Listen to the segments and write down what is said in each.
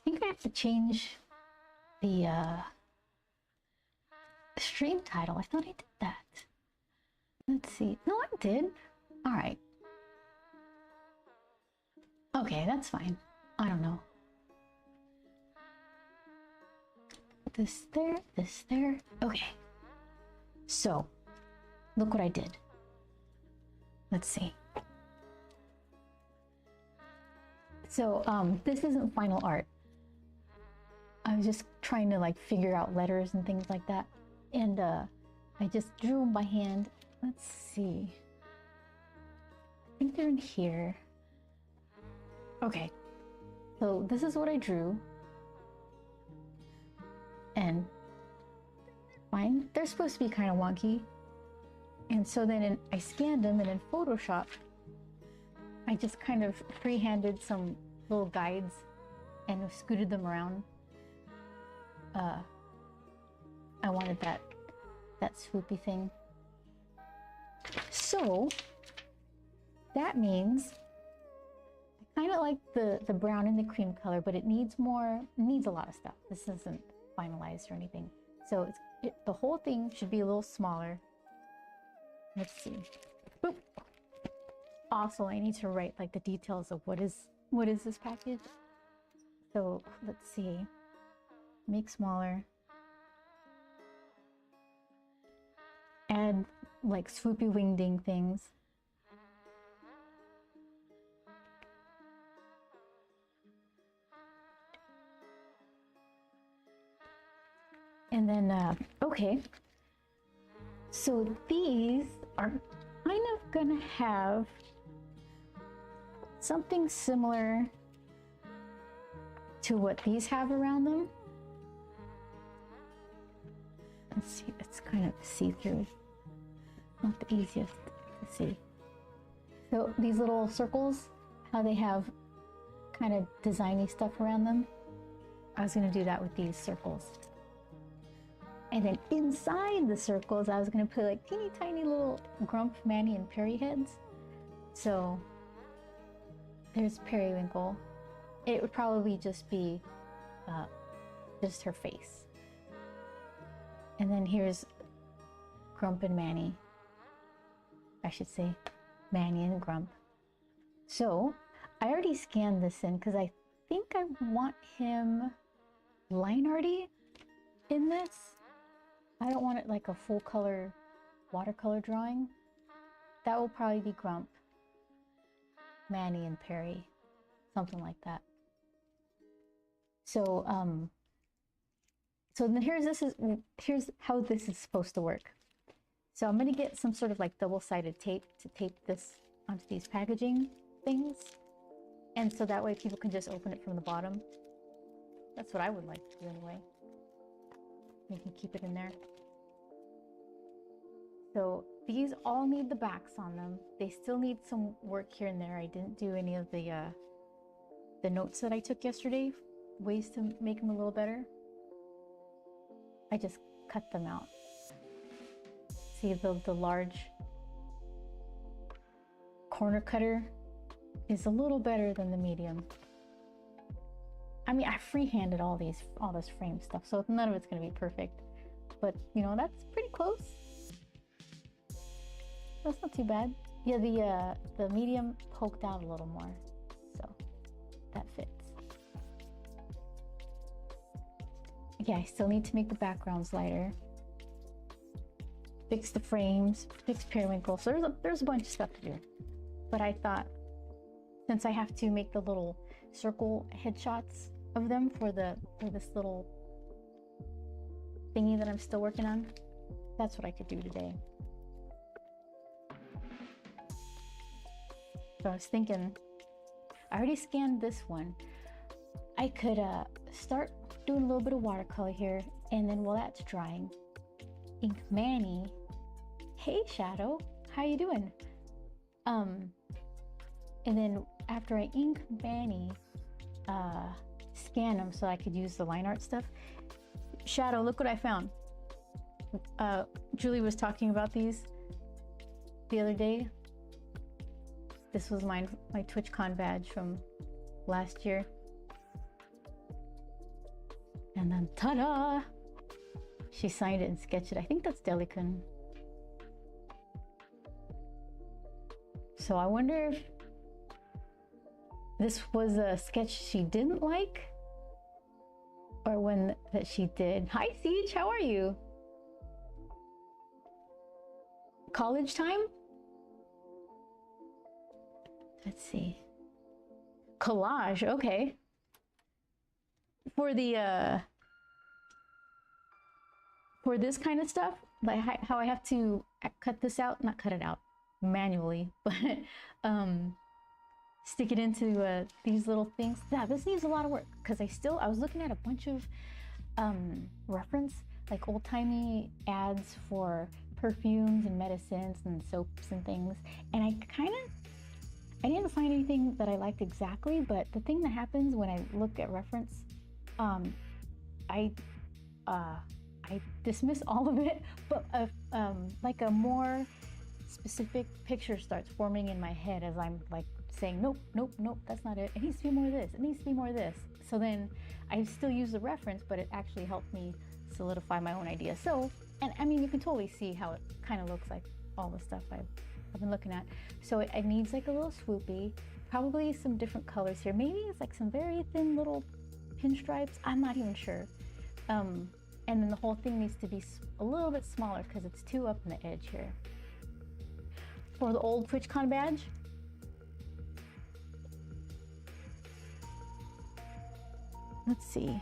think I have to change the stream title. I thought I did that. Let's see. No, I did. All right. Okay, that's fine. I don't know. This there, this there. Okay. So, look what I did. Let's see. So, this isn't final art. I was just trying to like figure out letters and things like that. And I just drew them by hand. Let's see. I think they're in here. Okay. So this is what I drew. And fine. They're supposed to be kind of wonky. And so then I scanned them, and in Photoshop, I just kind of freehanded some little guides and scooted them around. I wanted that swoopy thing. So that means I kind of like the brown and the cream color, but it needs more, needs a lot of stuff. This isn't finalized or anything. So the whole thing should be a little smaller. Let's see. Boop. Also, I need to write like the details of what is this package. So let's see. Make smaller. Add like swoopy wingding things. And then, okay. So these are kind of gonna have something similar to what these have around them. Let's see, it's kind of see-through. Not the easiest to see. So these little circles, how they have kind of designy stuff around them. I was gonna do that with these circles. And then inside the circles, I was gonna put like teeny tiny little Grump, Manny, and Perry heads. So there's Periwinkle. It would probably just be just her face. And then here's Grump and Manny. I should say Manny and Grump. So I already scanned this in because I think I want him line arty in this. I don't want it like a full color watercolor drawing. That will probably be Grump, Manny, and Perry, something like that. So so then here's how this is supposed to work. So I'm gonna get some sort of like double-sided tape to tape this onto these packaging things, and so that way people can just open it from the bottom. That's what I would like to do anyway. You can keep it in there. So these all need the backs on them. They still need some work here and there. I didn't do any of the notes that I took yesterday, ways to make them a little better. I just cut them out. See, the large corner cutter is a little better than the medium. I mean, I freehanded all this frame stuff, so none of it's gonna be perfect. But you know, that's pretty close. That's not too bad. Yeah, the medium poked out a little more, so that fits. Yeah, I still need to make the backgrounds lighter. Fix the frames, fix Periwinkle. So there's a bunch of stuff to do. But I thought, since I have to make the little circle headshots of them for this little thingy that I'm still working on, that's what I could do today. So I was thinking, I already scanned this one. I could start doing a little bit of watercolor here, and then while that's drying, ink Manny. Hey Shadow, how you doing? And then after I ink Manny, scan them so I could use the line art stuff. Shadow, look what I found. Julie was talking about these the other day. This was my TwitchCon badge from last year. And then ta-da! She signed it and sketched it. I think that's Delicon. So I wonder if this was a sketch she didn't like, or one that she did. Hi Siege, how are you? College time? Let's see. Collage, okay. For the for this kind of stuff, like how I have to cut this out, not cut it out manually, but stick it into these little things. Yeah, this needs a lot of work because I was looking at a bunch of reference, like old-timey ads for perfumes and medicines and soaps and things, and I didn't find anything that I liked exactly, but the thing that happens when I look at reference, I dismiss all of it, but like a more specific picture starts forming in my head as I'm like saying, nope, nope, nope, that's not it. It needs to be more of this. It needs to be more of this. So then I still use the reference, but it actually helped me solidify my own idea. So, and I mean, you can totally see how it kind of looks like all the stuff I've been looking at. So it needs like a little swoopy, probably some different colors here. Maybe it's like some very thin little pinstripes. I'm not even sure. And then the whole thing needs to be a little bit smaller because it's too up on the edge here. For the old TwitchCon badge, let's see.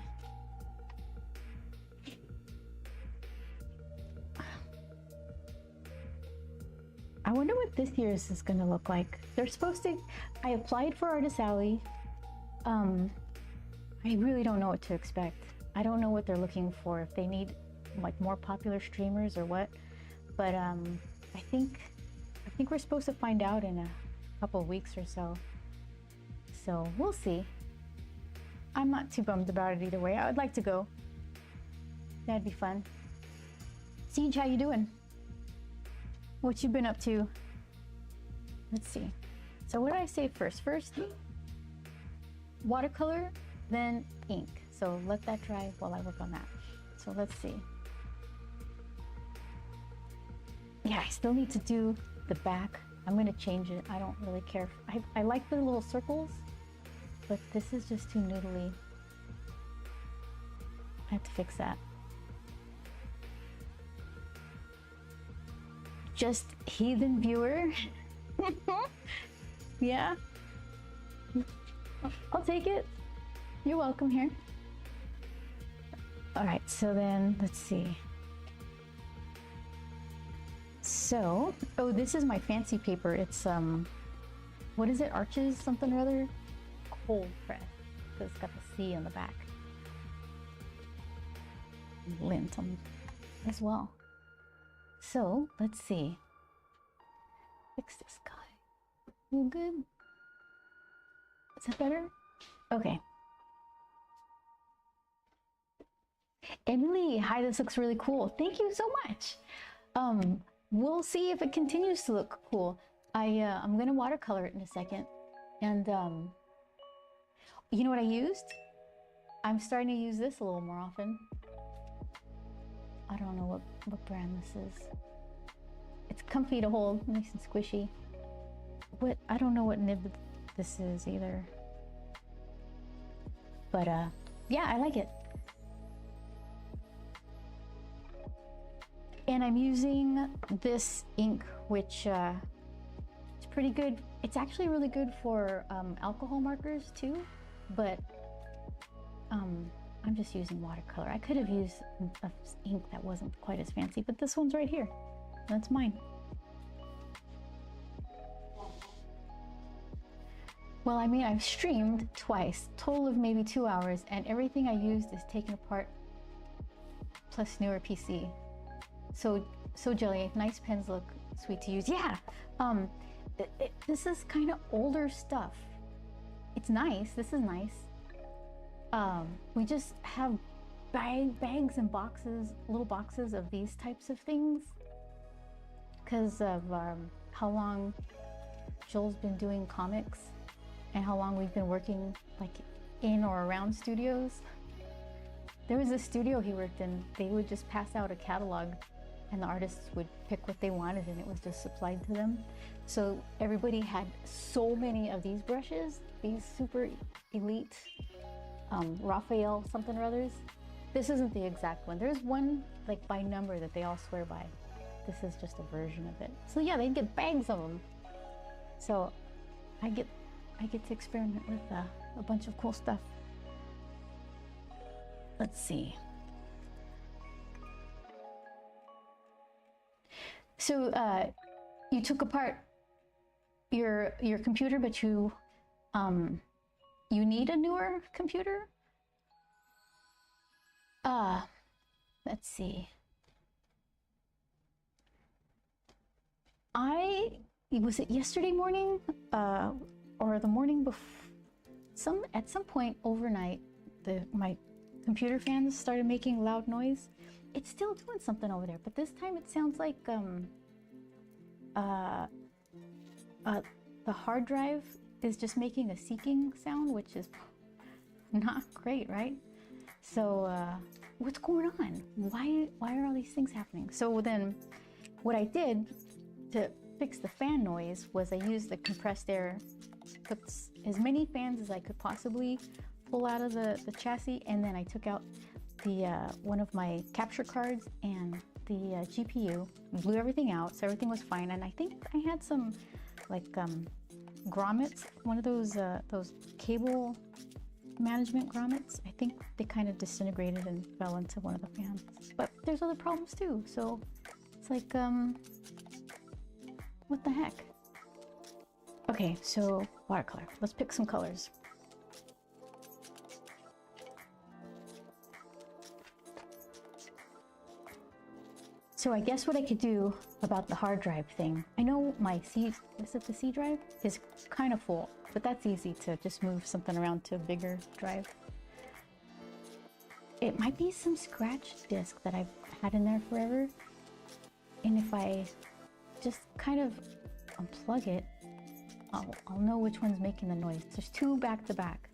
I wonder what this year's is gonna look like. They're supposed to, I applied for Artist Alley. I really don't know what to expect. I don't know what they're looking for, if they need like more popular streamers or what. But I think we're supposed to find out in a couple of weeks or so. So we'll see. I'm not too bummed about it either way. I would like to go. That'd be fun. Siege, how you doing? What you been up to? Let's see. So what did I say first? First, watercolor, then ink. So let that dry while I work on that. So let's see. Yeah, I still need to do the back. I'm gonna change it. I don't really care. I like the little circles, but this is just too noodly. I have to fix that. Just heathen viewer. Yeah. I'll take it. You're welcome here. All right, so then let's see. So, oh, this is my fancy paper. It's what is it? Arches something or other? Cold press. Because it's got the C on the back. Lint on as well. So let's see. Fix this guy. You good? Is that better? Okay. Emily, hi, this looks really cool. Thank you so much. We'll see if it continues to look cool. I'm gonna watercolor it in a second. And you know what I used? I'm starting to use this a little more often. I don't know what brand this is. It's comfy to hold, nice and squishy. I don't know what nib this is either. But yeah, I like it. And I'm using this ink, which it's pretty good. It's actually really good for alcohol markers too, but I'm just using watercolor. I could have used ink that wasn't quite as fancy, but this one's right here. That's mine. Well, I mean, I've streamed twice, total of maybe 2 hours, and everything I used is taken apart, plus newer PC. So Jelly, nice pens look sweet to use. Yeah, this is kind of older stuff. It's nice, this is nice. We just have bags and boxes, little boxes of these types of things because of how long Joel's been doing comics and how long we've been working like in or around studios. There was a studio he worked in. They would just pass out a catalog and the artists would pick what they wanted and it was just supplied to them. So everybody had so many of these brushes, these super elite Raphael something or others. This isn't the exact one. There's one like by number that they all swear by. This is just a version of it. So yeah, they get bags of them. So I get to experiment with a bunch of cool stuff. Let's see. So you took apart your computer, but you need a newer computer? Let's see. Was it yesterday morning or the morning before? At some point overnight, my computer fans started making loud noise. It's still doing something over there, but this time it sounds like the hard drive is just making a seeking sound, which is not great, right? So what's going on? Why are all these things happening? So then what I did to fix the fan noise was I used the compressed air, put as many fans as I could possibly pull out of the chassis, and then I took out the one of my capture cards and the GPU, blew everything out, so everything was fine. And I think I had some like grommets, one of those cable management grommets. I think they kind of disintegrated and fell into one of the fans. But there's other problems too, so it's like what the heck? Okay, so watercolor. Let's pick some colors. So I guess what I could do about the hard drive thing, I know my C drive is kind of full, but that's easy to just move something around to a bigger drive. It might be some scratch disk that I've had in there forever. And if I just kind of unplug it, I'll know which one's making the noise. There's two back to back,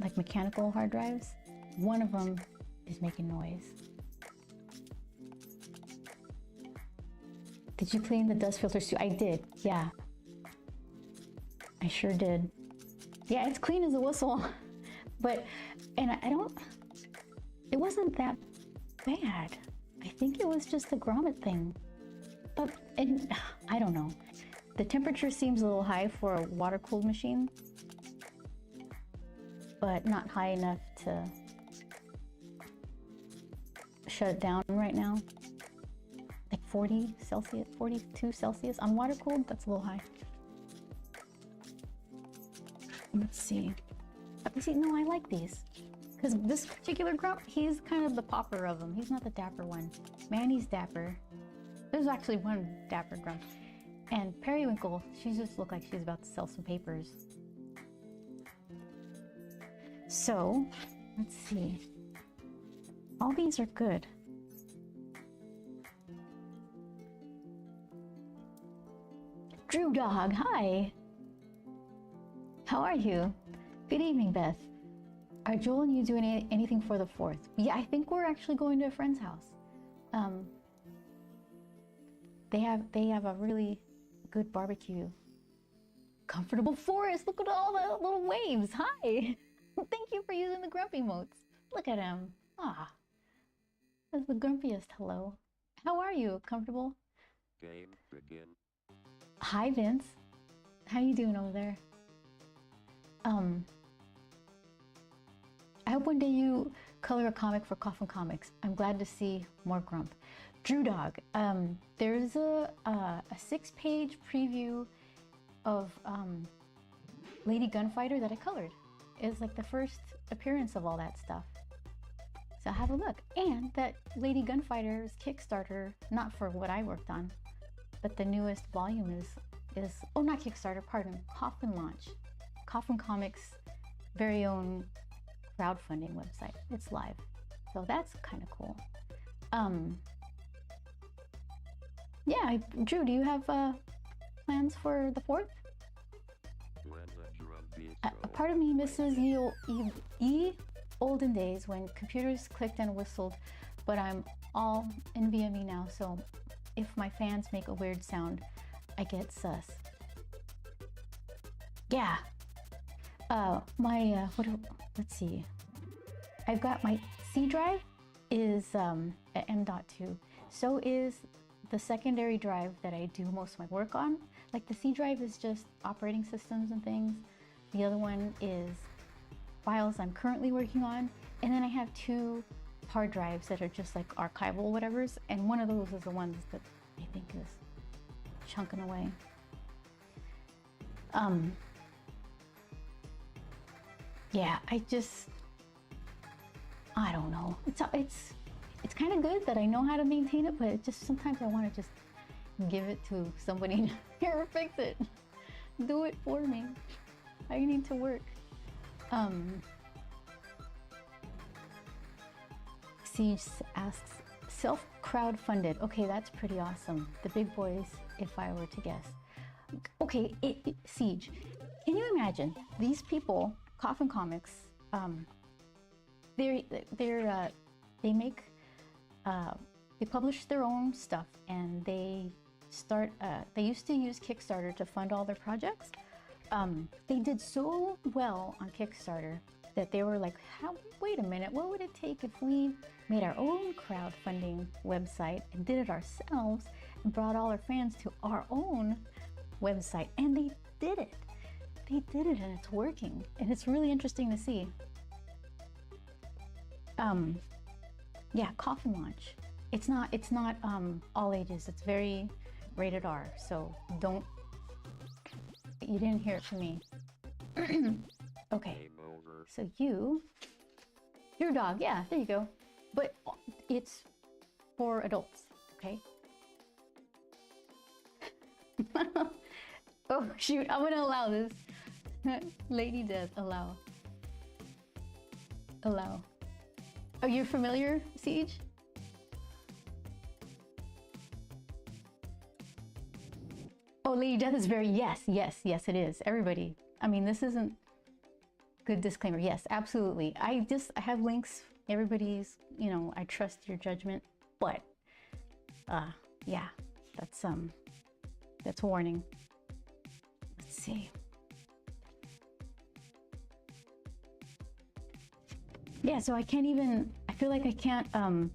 like mechanical hard drives. One of them is making noise. Did you clean the dust filters too? I did, yeah. I sure did. Yeah, it's clean as a whistle. But, and it wasn't that bad. I think it was just the grommet thing. But, I don't know. The temperature seems a little high for a water-cooled machine, but not high enough to shut it down right now. Like 40 Celsius, 42 Celsius. On water cooled, that's a little high. Let's see. No, I like these. Because this particular grump, he's kind of the popper of them. He's not the dapper one. Manny's dapper. There's actually one dapper grump. And Periwinkle, she just looked like she's about to sell some papers. So, let's see. All these are good. Drew Dog, hi. How are you? Good evening, Beth. Are Joel and you doing anything for the 4th? Yeah, I think we're actually going to a friend's house. They have a really good barbecue. Comfortable forest. Look at all the little waves. Hi. Thank you for using the grumpy emotes. Look at him. Ah, that's the grumpiest hello. How are you? Comfortable? Game begin. Hi, Vince. How you doing over there? I hope one day you color a comic for Coffin Comics. I'm glad to see more Grump. Drew Dog, there's a 6-page preview of Lady Gunfighter that I colored. It's like the first appearance of all that stuff. So have a look. And that Lady Gunfighter's Kickstarter, not for what I worked on, but the newest volume is oh, not Kickstarter, pardon, Coffin launch. Coffin Comics' very own crowdfunding website. It's live. So that's kind of cool. Yeah, Drew, do you have plans for the 4th? When the drum beat A part of me misses olden days when computers clicked and whistled, but I'm all NVMe now, so if my fans make a weird sound, I get sus. Yeah. Let's see. I've got my C drive is at M.2. So is the secondary drive that I do most of my work on. Like the C drive is just operating systems and things. The other one is files I'm currently working on. And then I have 2 hard drives that are just like archival whatevers. And one of those is the ones that I think is chunking away. Yeah, I don't know. It's kind of good that I know how to maintain it, but it just sometimes I want to just give it to somebody here, fix it, do it for me. I need to work. Siege asks, self-crowdfunded. Okay, that's pretty awesome. The big boys, if I were to guess. Okay, Siege, can you imagine these people, Coffin Comics, they publish their own stuff, and they used to use Kickstarter to fund all their projects. They did so well on Kickstarter that they were like, wait a minute, what would it take if we made our own crowdfunding website and did it ourselves and brought all our fans to our own website? And they did it. They did it, and it's working, and it's really interesting to see. Yeah, Coffin Launch. It's not all ages. It's very rated R. So you didn't hear it from me. Okay. So your dog, yeah, there you go. But it's for adults, okay? Oh shoot, I'm gonna allow this. Lady Death, allow. Are you familiar, Siege? Oh, Lady Death is very, yes, it is. Everybody. I mean, this isn't good disclaimer. Yes, absolutely. I have links. Everybody's, I trust your judgment, but yeah, that's a warning. Let's see. Yeah, so I feel like I can't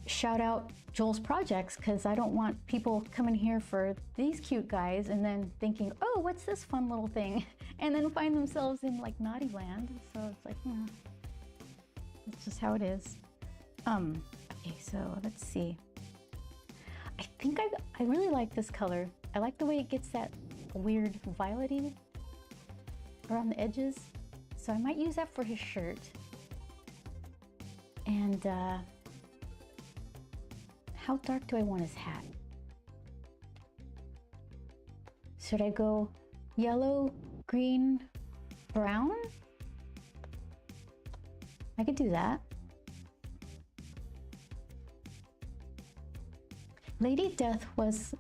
shout out Joel's projects because I don't want people coming here for these cute guys and then thinking, oh, what's this fun little thing? And then find themselves in like naughty land. So it's like, that's just how it is. Okay, so let's see. I think I really like this color. I like the way it gets that weird violety around the edges. So I might use that for his shirt. And how dark do I want his hat? Should I go yellow, green, brown? I could do that. Lady Death was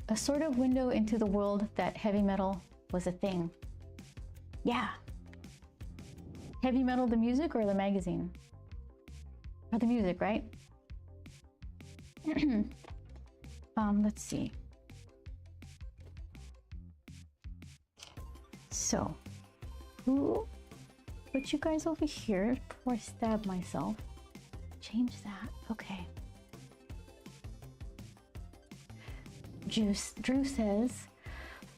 a sort of window into the world that heavy metal was a thing. Yeah. Heavy metal, the music or the magazine? Or the music, right? Let's see. So, put you guys over here before I stab myself. Change that. Okay. Drew says,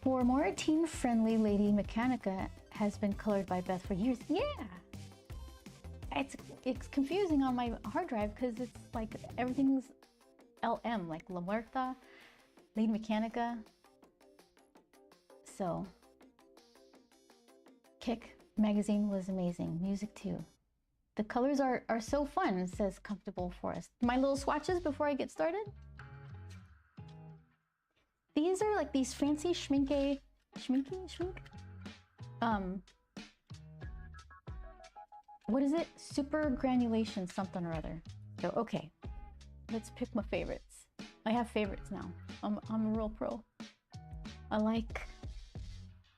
for more teen-friendly Lady Mechanica has been colored by Beth for years. Yeah. It's confusing on my hard drive because it's like everything's LM, like La Muerta, Lady Mechanica. So, Kick magazine was amazing. Music too. The colors are so fun, it says Comfortable Forest. My little swatches before I get started. These are like these fancy schmink. What is it? Super granulation something or other. So, okay, let's pick my favorites. I have favorites now. I'm a real pro. I like,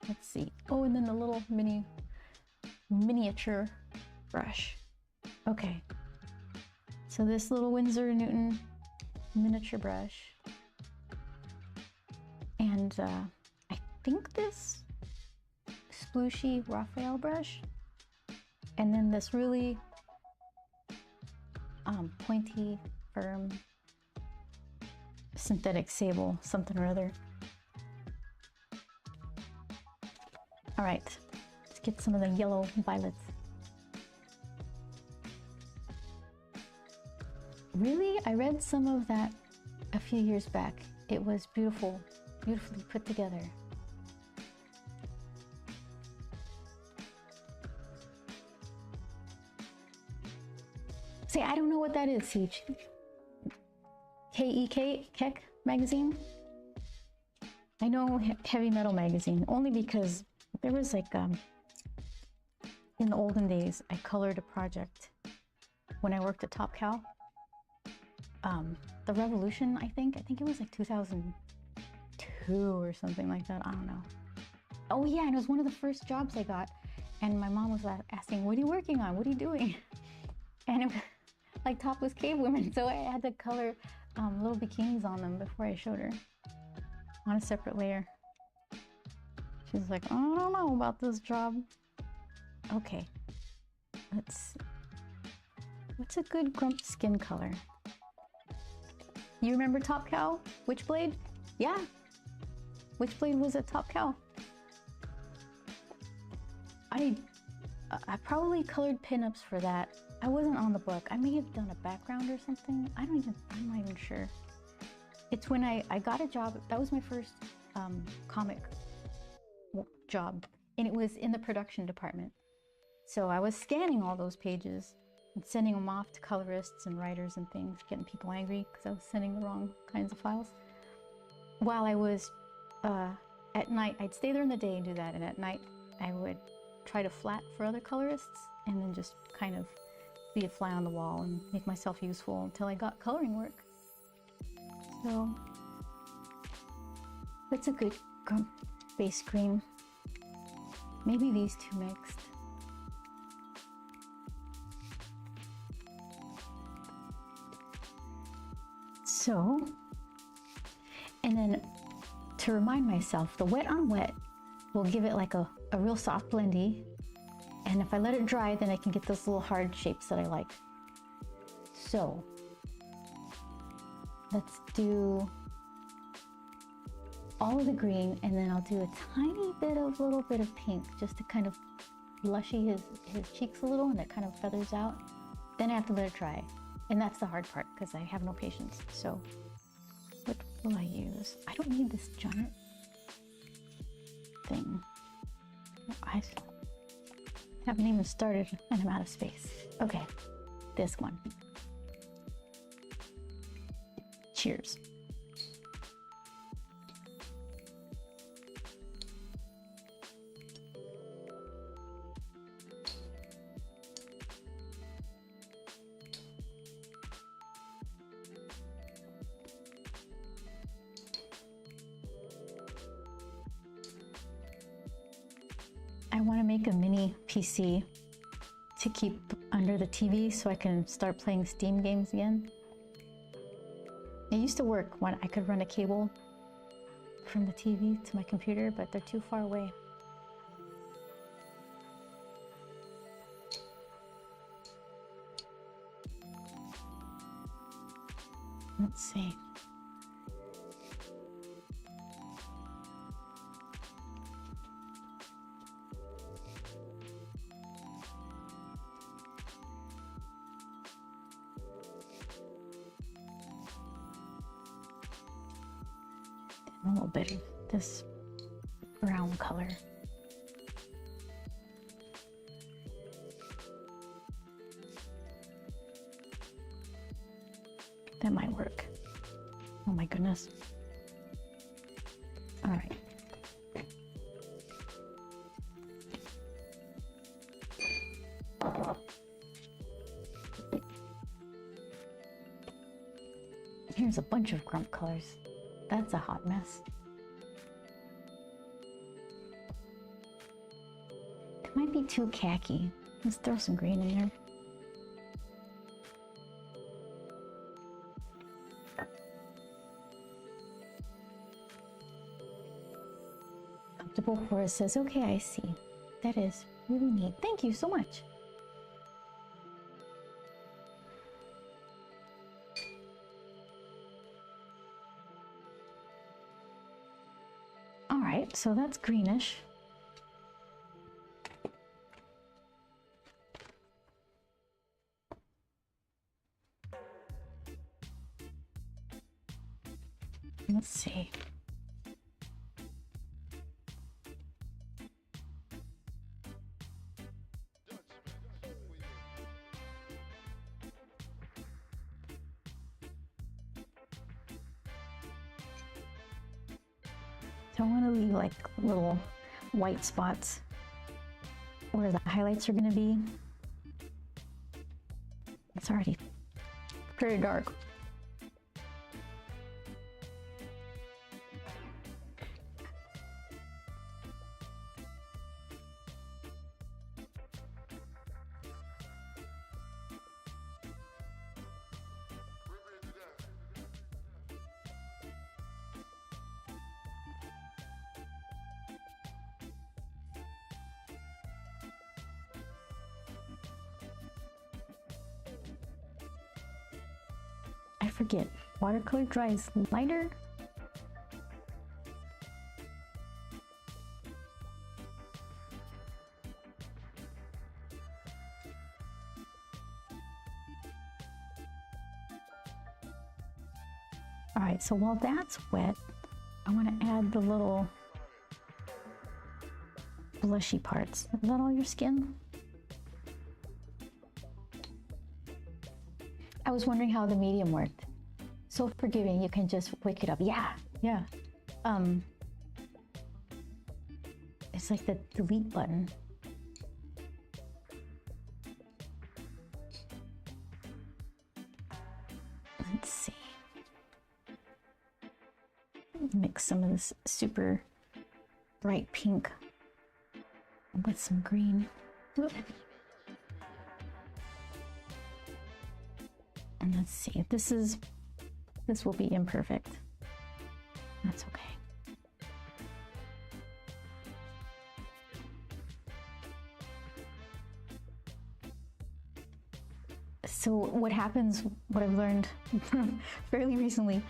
let's see. Oh, and then the little miniature brush. Okay, so this little Winsor & Newton miniature brush, and I think this splooshy Raphael brush, and then this really pointy, firm synthetic sable something or other. All right, let's get some of the yellow violets. Really? I read some of that a few years back. It was beautiful, beautifully put together. See, I don't know what that is, Siege. K-E-K, Keck magazine? I know Heavy Metal magazine, only because there was like, in the olden days, I colored a project when I worked at Top Cow. The Revolution, I think it was like 2002 or something like that, I don't know. Oh yeah, and it was one of the first jobs I got, and my mom was asking, what are you working on? What are you doing? And it was like topless cave women, so I had to color little bikinis on them before I showed her on a separate layer. She's like, I don't know about this job. Okay, what's a good Grump skin color? You remember Top Cow? Witchblade? Yeah, Witchblade was at Top Cow. I probably colored pinups for that. I wasn't on the book. I may have done a background or something. I'm not even sure. It's when I got a job. That was my first comic job, and it was in the production department. So I was scanning all those pages and sending them off to colorists and writers and things, getting people angry because I was sending the wrong kinds of files. While I was at night, I'd stay there in the day and do that, and at night I would try to flat for other colorists and then just kind of be a fly on the wall and make myself useful until I got coloring work. So that's a good Grump base green. Maybe these two mixed. So, and then to remind myself, the wet on wet will give it like a real soft blendy. And if I let it dry, then I can get those little hard shapes that I like. So let's do all of the green, and then I'll do a tiny little bit of pink just to kind of blushy his cheeks a little, and it kind of feathers out. Then I have to let it dry. And that's the hard part because I have no patience. So what will I use? I don't need this giant thing. I haven't even started and I'm out of space. Okay, this one. Cheers. I want to make a mini PC to keep under the TV so I can start playing Steam games again. It used to work when I could run a cable from the TV to my computer, but they're too far away. Let's see. A little bit of this brown color. That might work. Oh my goodness. All right. Here's a bunch of Grump colors. That's a hot mess. It might be too khaki. Let's throw some green in there. Comfortable Forest says, okay, I see. That is really neat. Thank you so much. All right, so that's greenish. Let's see. So I want to leave like little white spots where the highlights are going to be. It's already pretty dark. I forget, watercolor dries lighter. All right, so while that's wet, I want to add the little blushy parts. Is that all your skin? I was wondering how the medium worked. So forgiving, you can just wake it up. Yeah. It's like the delete button. Let's see. Mix some of this super bright pink with some green. Whoop. And let's see, this will be imperfect. That's okay. So what happens, what I've learned fairly recently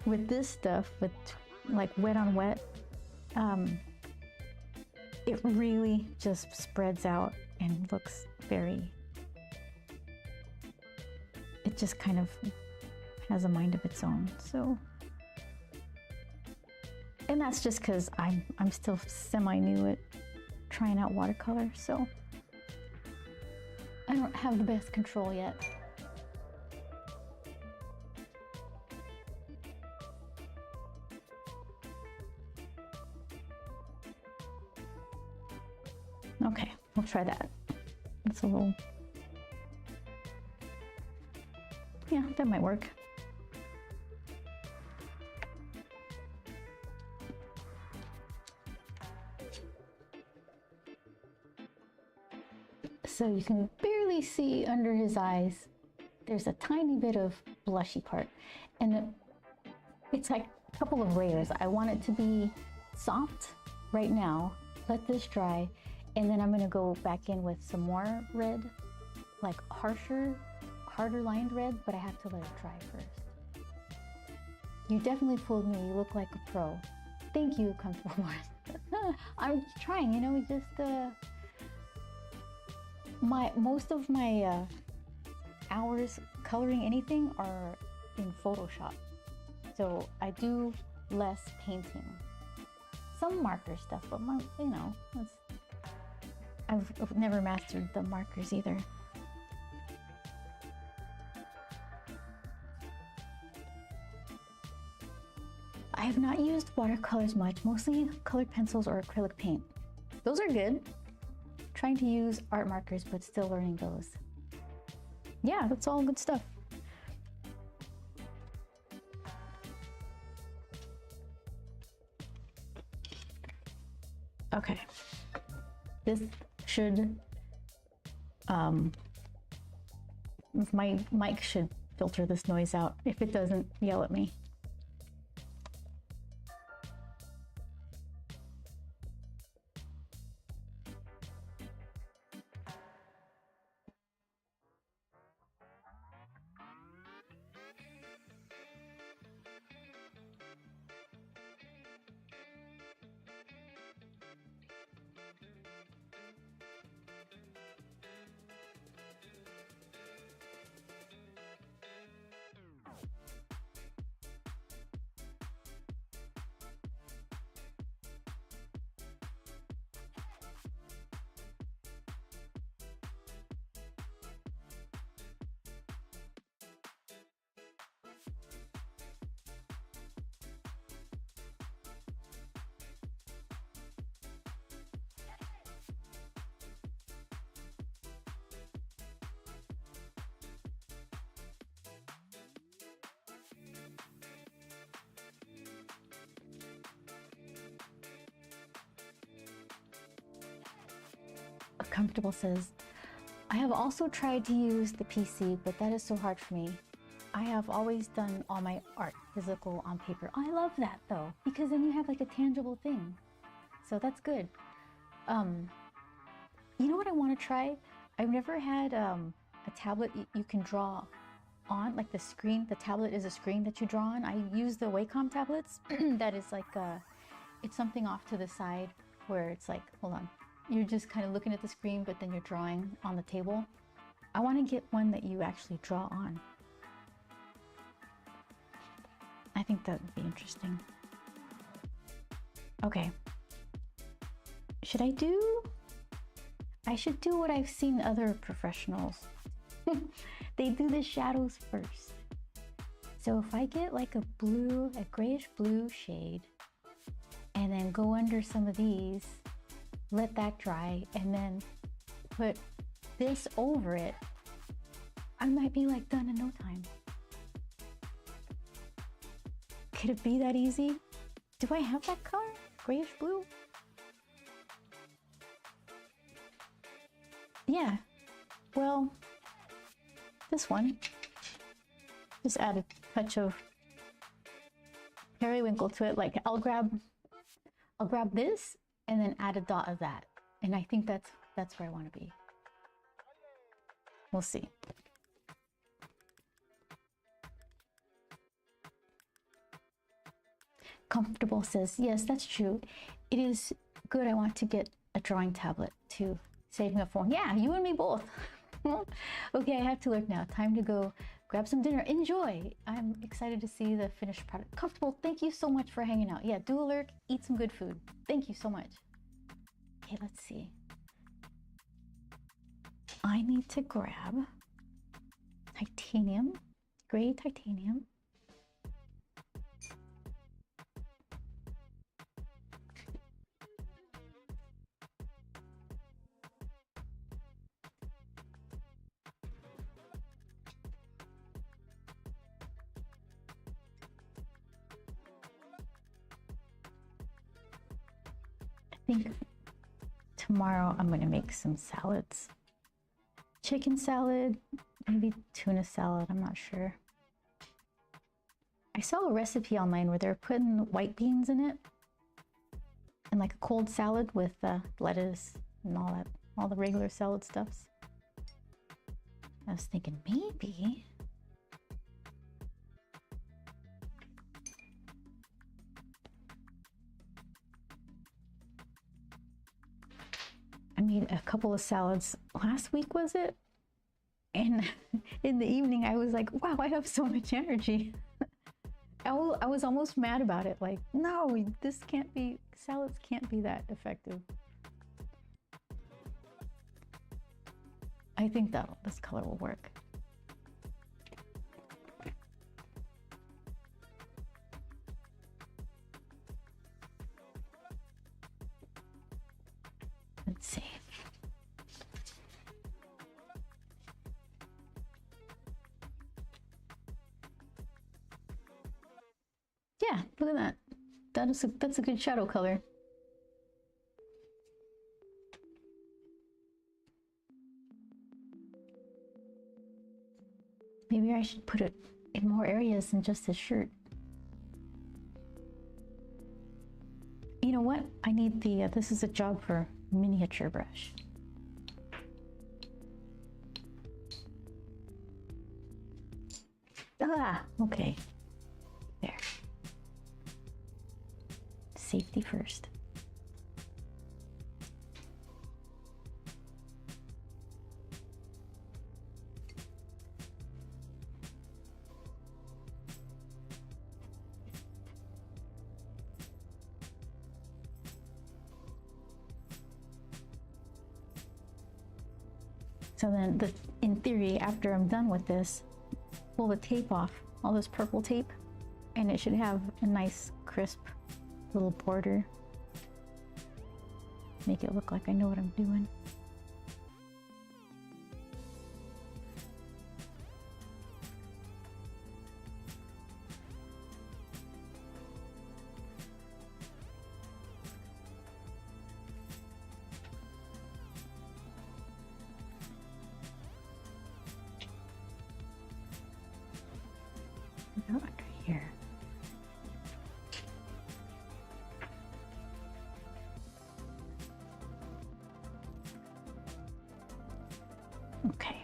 with this stuff, with like wet on wet, it really just spreads out and looks very, it just kind of has a mind of its own. So, and that's just because I'm still semi-new at trying out watercolor, so I don't have the best control yet. Okay, we'll try that. It's a little, yeah, that might work. So you can barely see under his eyes. There's a tiny bit of blushy part, and it's like a couple of layers. I want it to be soft right now. Let this dry, and then I'm gonna go back in with some more red, like harder lined red, but I have to let it dry first. You definitely fooled me. You look like a pro. Thank you, Comfortable Mars. I'm trying, you know, just most of my hours coloring anything are in Photoshop, so I do less painting. Some marker stuff, but you know, I've never mastered the markers either. I have not used watercolors much, mostly colored pencils or acrylic paint. Those are good. Trying to use art markers, but still learning those. Yeah, that's all good stuff. Okay, this should My mic should filter this noise out. If it doesn't, yell at me. Comfortable says, I have also tried to use the PC, but that is so hard for me. I have always done all my art physical on paper. I love that though, because then you have like a tangible thing. So that's good. You know what I want to try? I've never had a tablet you can draw on, like the screen. The tablet is a screen that you draw on. I use the Wacom tablets. That is like, it's something off to the side where it's like, hold on. You're just kind of looking at the screen, but then you're drawing on the table. I want to get one that you actually draw on. I think that would be interesting. Okay. Should I do? I should do what I've seen other professionals. They do the shadows first. So if I get like a grayish blue shade, and then go under some of these, let that dry, and then put this over it, I might be like done in no time. Could it be that easy? Do I have that color? Grayish blue? Yeah. Well, this one. Just add a touch of periwinkle to it. Like I'll grab this and then add a dot of that. And I think that's where I want to be. We'll see. Comfortable says, yes, that's true. It is good. I want to get a drawing tablet to saving a phone. Yeah, you and me both. Okay, I have to look now. Time to go grab some dinner. Enjoy. I'm excited to see the finished product. Comfortable, thank you so much for hanging out. Yeah, do alert, eat some good food. Thank you so much. Okay, let's see. I need to grab titanium, gray titanium. I think tomorrow I'm gonna make some salads. Chicken salad, maybe tuna salad, I'm not sure. I saw a recipe online where they're putting white beans in it and like a cold salad with lettuce and all that, all the regular salad stuffs. I was thinking maybe. I made a couple of salads last week, was it? And in the evening, I was like, wow, I have so much energy. I was almost mad about it. Like, no, this can't be, salads can't be that effective. I think this color will work. Let's see. Yeah, look at that. That's a good shadow color. I should put it in more areas than just his shirt. You know what? I need the, this is a job for miniature brush. Ah, okay. There. Safety first. So then, in theory, after I'm done with this, pull the tape off, all this purple tape, and it should have a nice, crisp little border. Make it look like I know what I'm doing. Under here. Okay.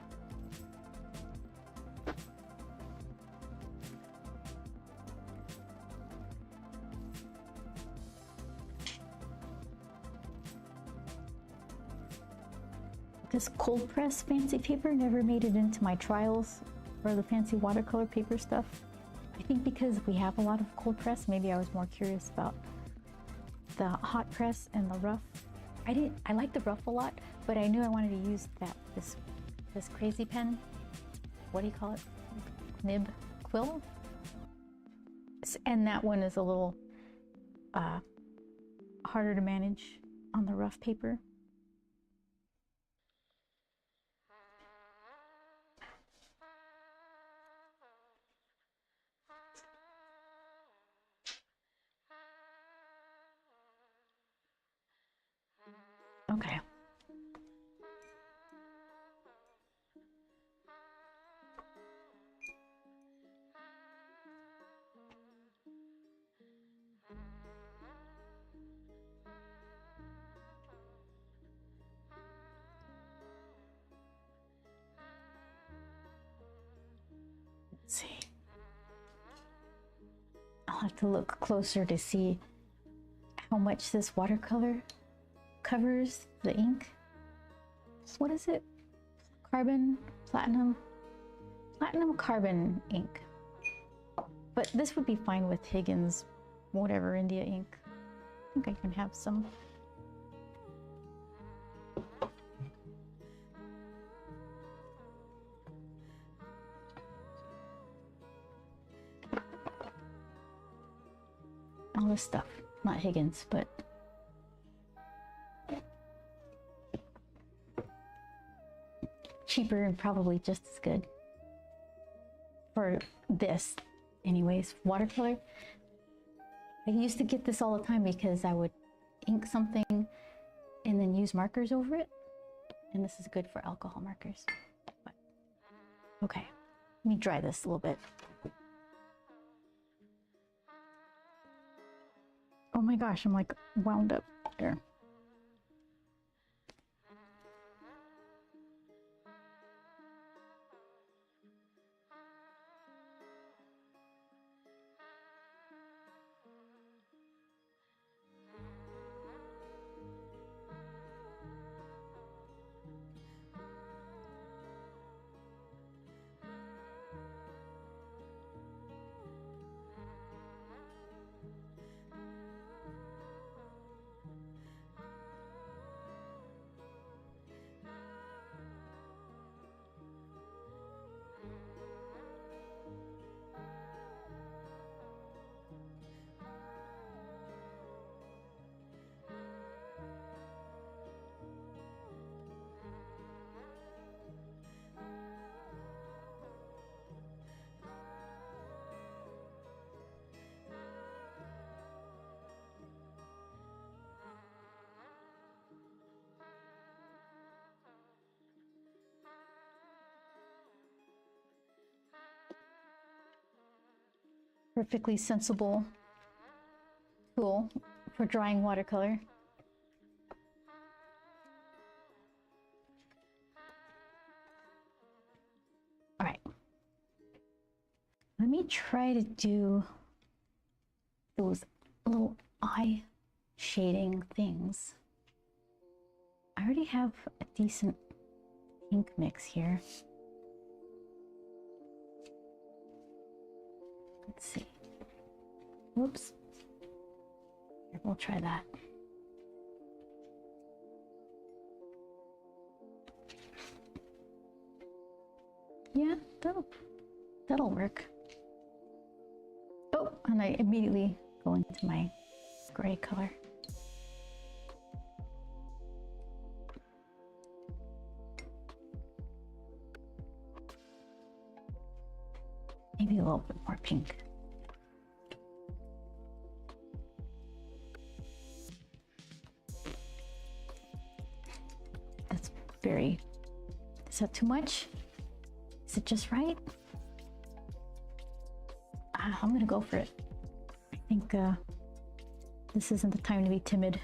This cold press fancy paper never made it into my trials or the fancy watercolor paper stuff. I think because we have a lot of cold press, maybe I was more curious about the hot press and the rough. I like the rough a lot, but I knew I wanted to use this crazy pen. What do you call it? Nib quill? And that one is a little harder to manage on the rough paper. Okay. Let's see. I'll have to look closer to see how much this watercolor covers the ink. What is it? Platinum carbon ink. But this would be fine with Higgins, whatever India ink. I think I can have some. All this stuff, not Higgins, but cheaper and probably just as good for this. Anyways, watercolor. I used to get this all the time because I would ink something and then use markers over it. And this is good for alcohol markers. But, okay, let me dry this a little bit. Oh my gosh, I'm like wound up there. perfectly sensible tool for drawing watercolor. All right. Let me try to do those little eye shading things. I already have a decent pink mix here. Let's see. Whoops. Here, we'll try that. Yeah, that'll work. Oh, and I immediately go into my gray color. Maybe a little bit more pink. That's very... Is that too much? Is it just right? I'm gonna go for it. I think this isn't the time to be timid.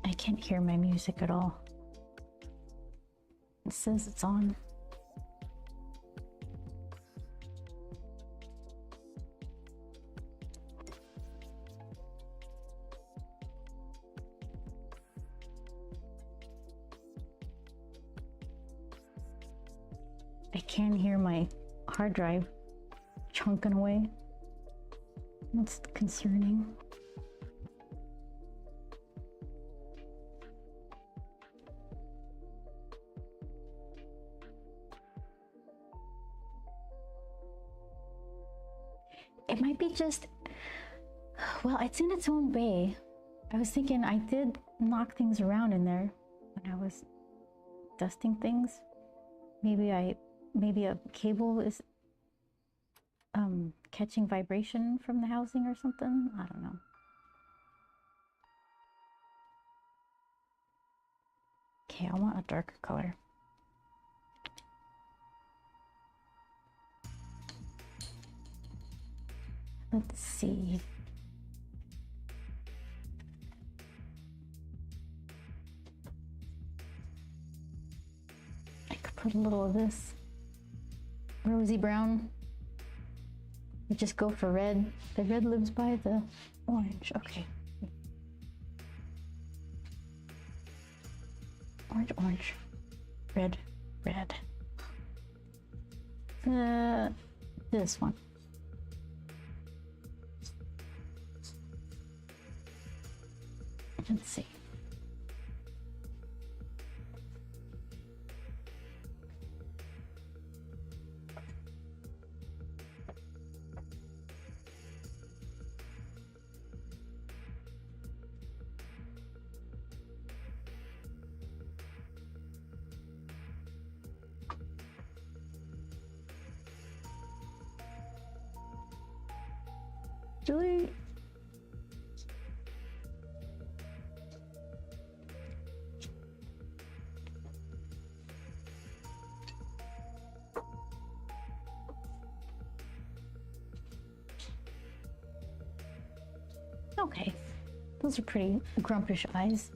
I can't hear my music at all. It says it's on. I can hear my hard drive chunking away. That's concerning. It might be just, well, it's in its own bay. I was thinking I did knock things around in there when I was dusting things. Maybe a cable is catching vibration from the housing or something. I don't know. Okay, I want a darker color. Let's see. I could put a little of this rosy brown. We just go for red. The red lives by the orange. Okay. Orange, orange. Red, red. This one. Let's see. Julie. Okay, those are pretty grumpish eyes.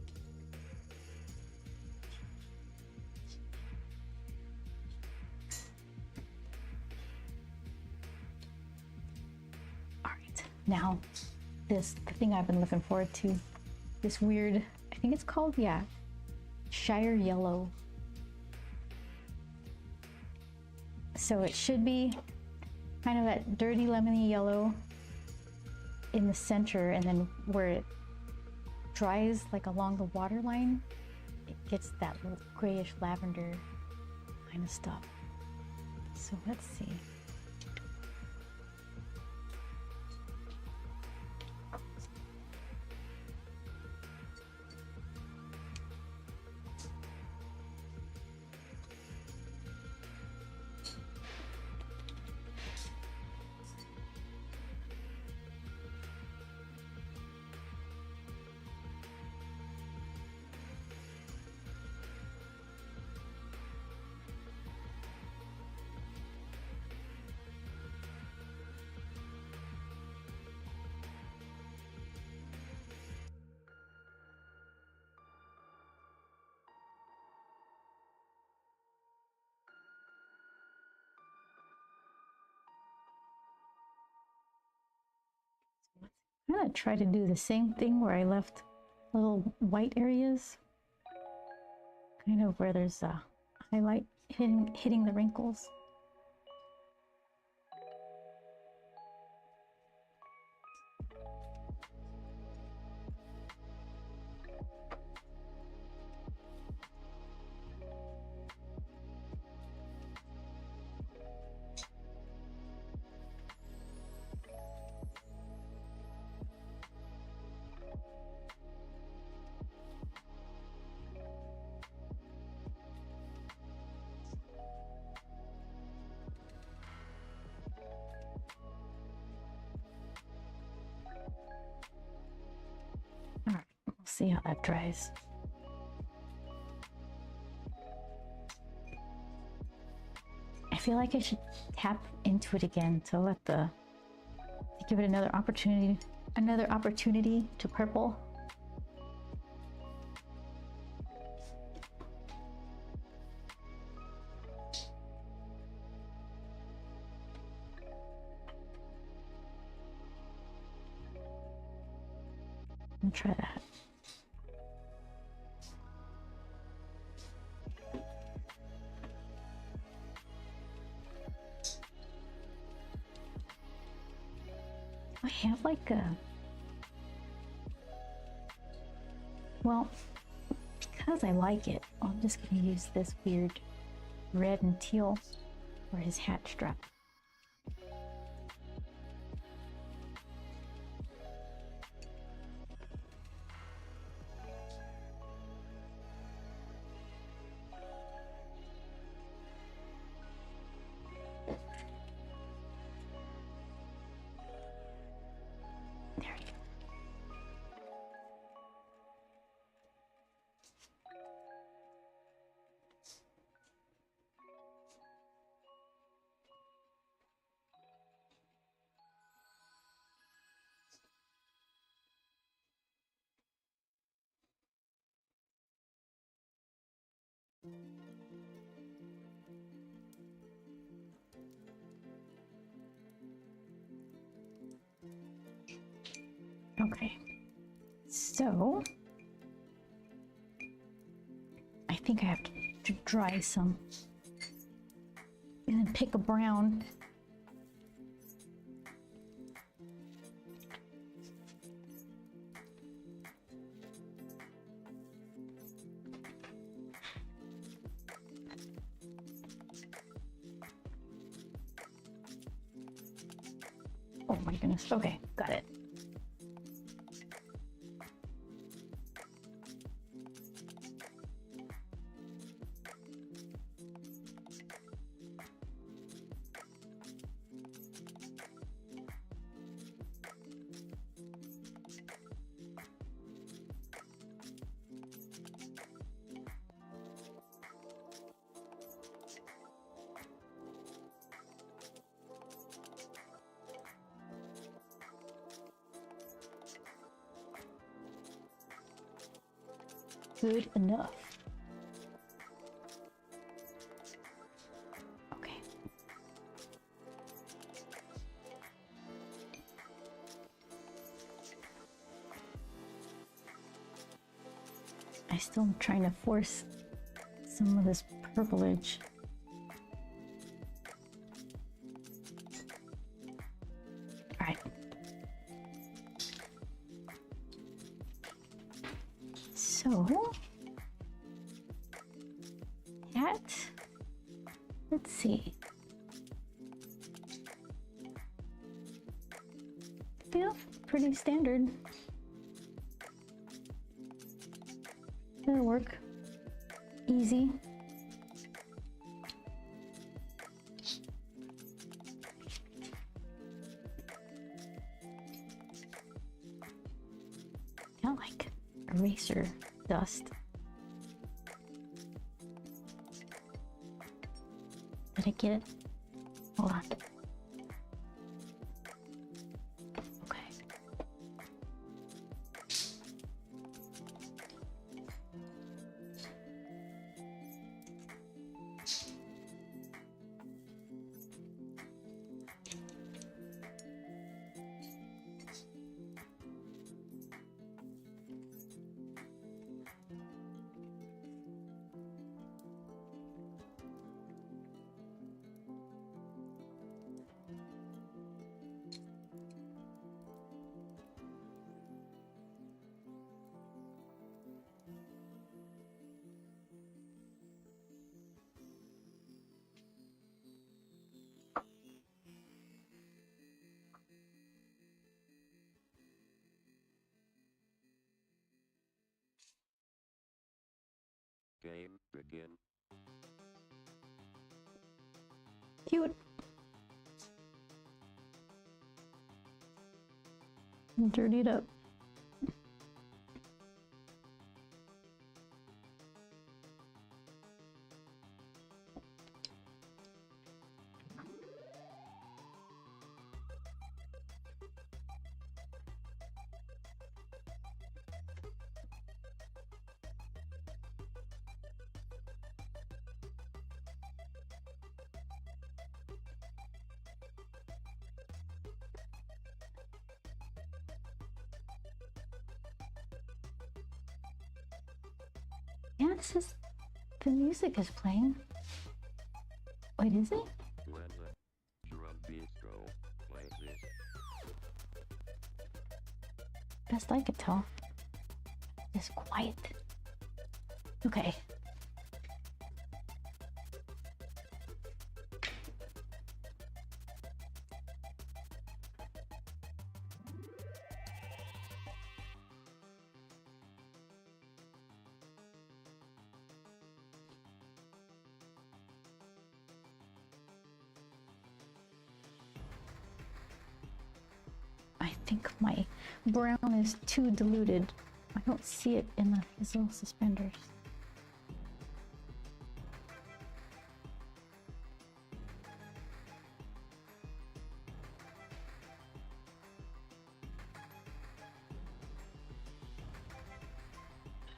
All right, now the thing I've been looking forward to, this weird, I think it's called, yeah, Shire Yellow. So it should be kind of that dirty lemony yellow in the center, and then where it dries like along the water line, it gets that little grayish lavender kind of stuff. So let's see. I'm gonna try to do the same thing where I left little white areas, kind of where there's a highlight hitting the wrinkles. All right, we'll see how that dries. I feel like I should tap into it again to give it another opportunity to purple. I'll try that. I have like well, because I like it, I'm just gonna use this weird red and teal for his hat strap. There you go. Okay, so I think I have to dry some and then pick a brown. Oh my goodness, okay, got it. Good enough. Okay. I still am trying to force some of this purplage. All right. So that, let's see. Yeah, pretty standard. That'll work. Easy. Kind of like eraser dust. Did I get it? Hold on. Okay. Game begin. Cute. Dirtied up. Yeah, this is, the music is playing. Wait, is it? When the drum beat go, play this. Best I could tell. It's quiet. Okay. I think my brown is too diluted. I don't see it in his little suspenders.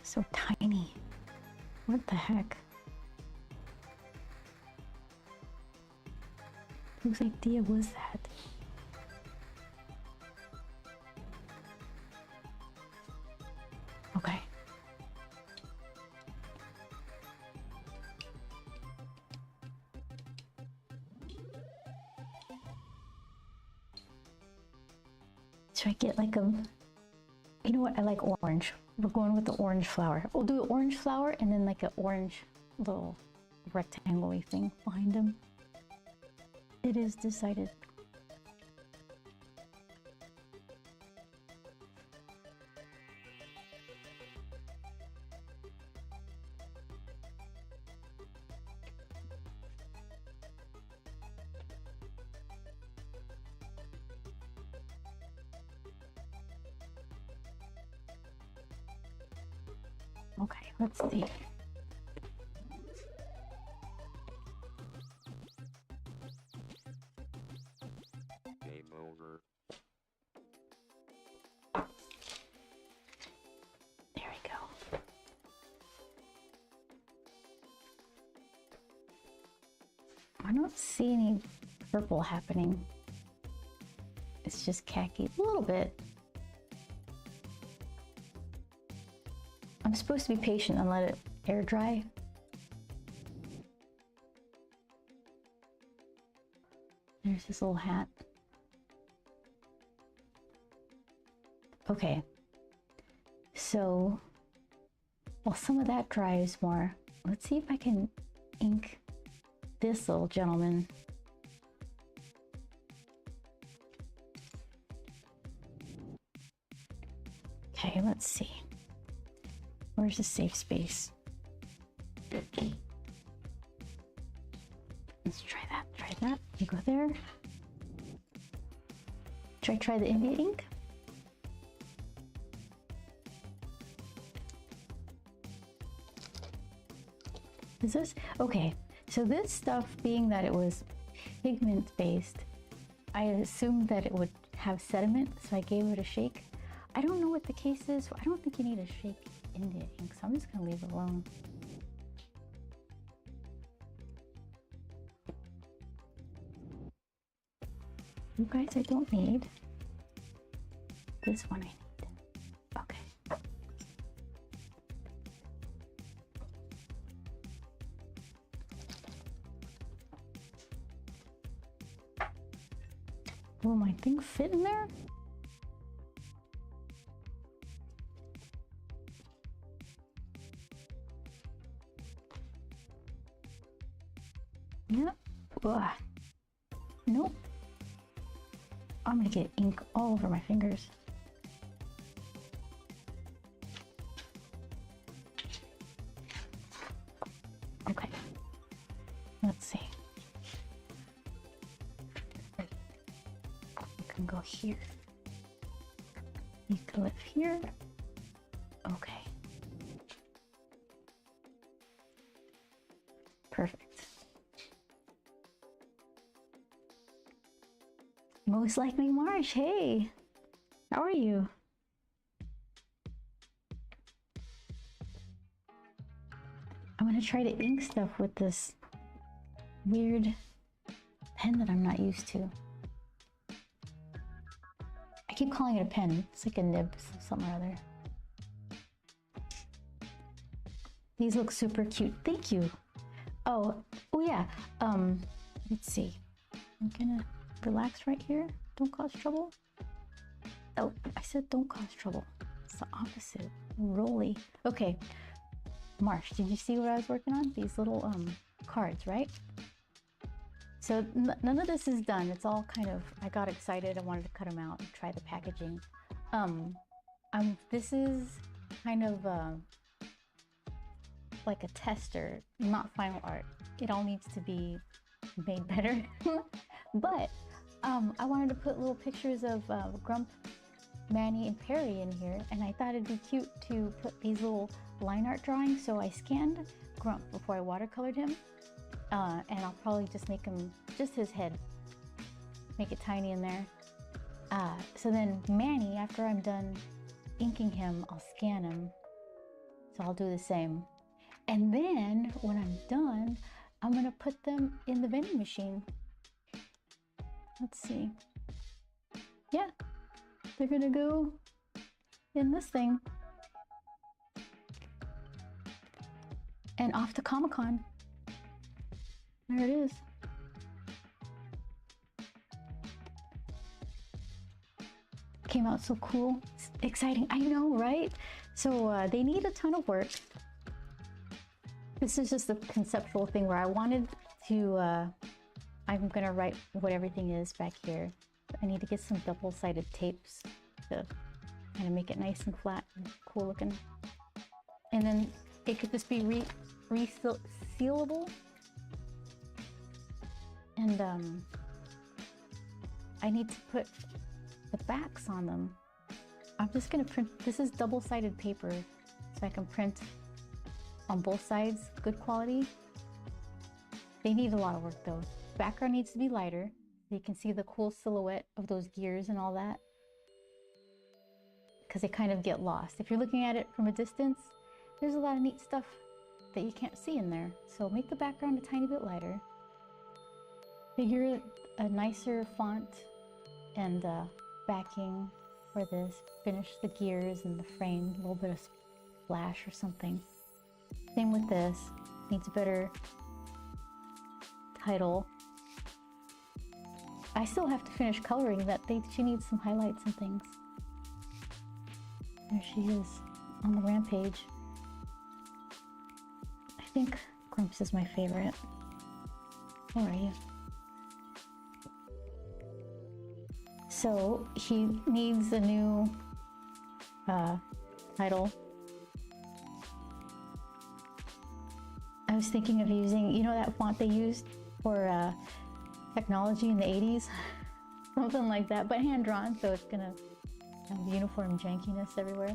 So tiny. What the heck? Whose idea was that? Okay. Should I get like a, you know what, I like orange. We're going with the orange flower. We'll do an orange flower and then like an orange little rectangle-y thing behind him. It is decided. Okay, let's see. Game over. There we go. I don't see any purple happening. It's just khaki a little bit. I'm supposed to be patient and let it air dry. There's this little hat. Okay, so while some of that dries more, let's see if I can ink this little gentleman. Okay, let's see. Where's the safe space? Let's try that, try that. You go there. Should I try the India ink? Is this? Okay, so this stuff, being that it was pigment based, I assumed that it would have sediment, so I gave it a shake. I don't know what the case is. I don't think you need a shake India ink, so I'm just gonna leave it alone. You guys, I don't need. This one I need. Okay. Will my thing fit in there? Yep. Ugh. Nope. I'm gonna get ink all over my fingers. go here. You can live here. Okay. Perfect. Most likely Marsh, hey, how are you? I'm gonna try to ink stuff with this weird pen that I'm not used to. I keep calling it a pen. It's like a nib, something or other. These look super cute. Thank you. Oh yeah. Let's see. I'm gonna relax right here. Don't cause trouble. Oh, I said don't cause trouble. It's the opposite. Rolly. Okay. Marsh, did you see what I was working on? These little cards, right? So none of this is done. It's all kind of, I got excited. I wanted to cut them out and try the packaging. This is kind of like a tester, not final art. It all needs to be made better. But I wanted to put little pictures of Grump, Manny, and Perry in here, and I thought it'd be cute to put these little line art drawings. So I scanned Grump before I watercolored him, and I'll probably just make him just his head, make it tiny in there. So then Manny, after I'm done inking him, I'll scan him. So I'll do the same. And then when I'm done, I'm gonna put them in the vending machine. Let's see. Yeah, they're gonna go in this thing. And off to Comic-Con. There it is. Came out so cool. It's exciting. I know, right? So they need a ton of work. This is just a conceptual thing where I wanted to, I'm gonna write what everything is back here. I need to get some double-sided tapes to kind of make it nice and flat and cool looking. And then it could just be resealable. And I need to put the backs on them. I'm just gonna print, this is double-sided paper, so I can print on both sides, good quality. They need a lot of work though. Background needs to be lighter. You can see the cool silhouette of those gears and all that, because they kind of get lost. If you're looking at it from a distance, there's a lot of neat stuff that you can't see in there. So make the background a tiny bit lighter. Figure a nicer font and backing for this. Finish the gears and the frame, a little bit of splash or something. Same with this, needs a better title. I still have to finish coloring that. She needs some highlights and things. There she is on the rampage. I think Grumps is my favorite. Where are you? So he needs a new title. I was thinking of using, you know that font they used for technology in the 80s? Something like that, but hand-drawn, so it's gonna have uniform jankiness everywhere.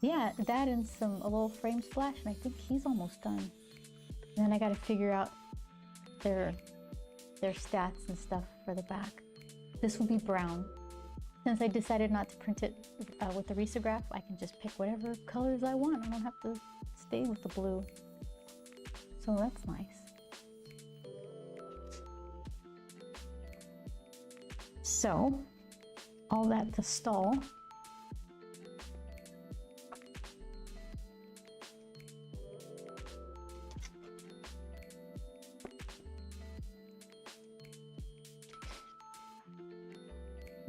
Yeah, that and a little frame splash, and I think he's almost done. And then I gotta figure out their stats and stuff for the back. This will be brown. Since I decided not to print it with the risograph, I can just pick whatever colors I want. I don't have to stay with the blue. So that's nice. So, all that to stall.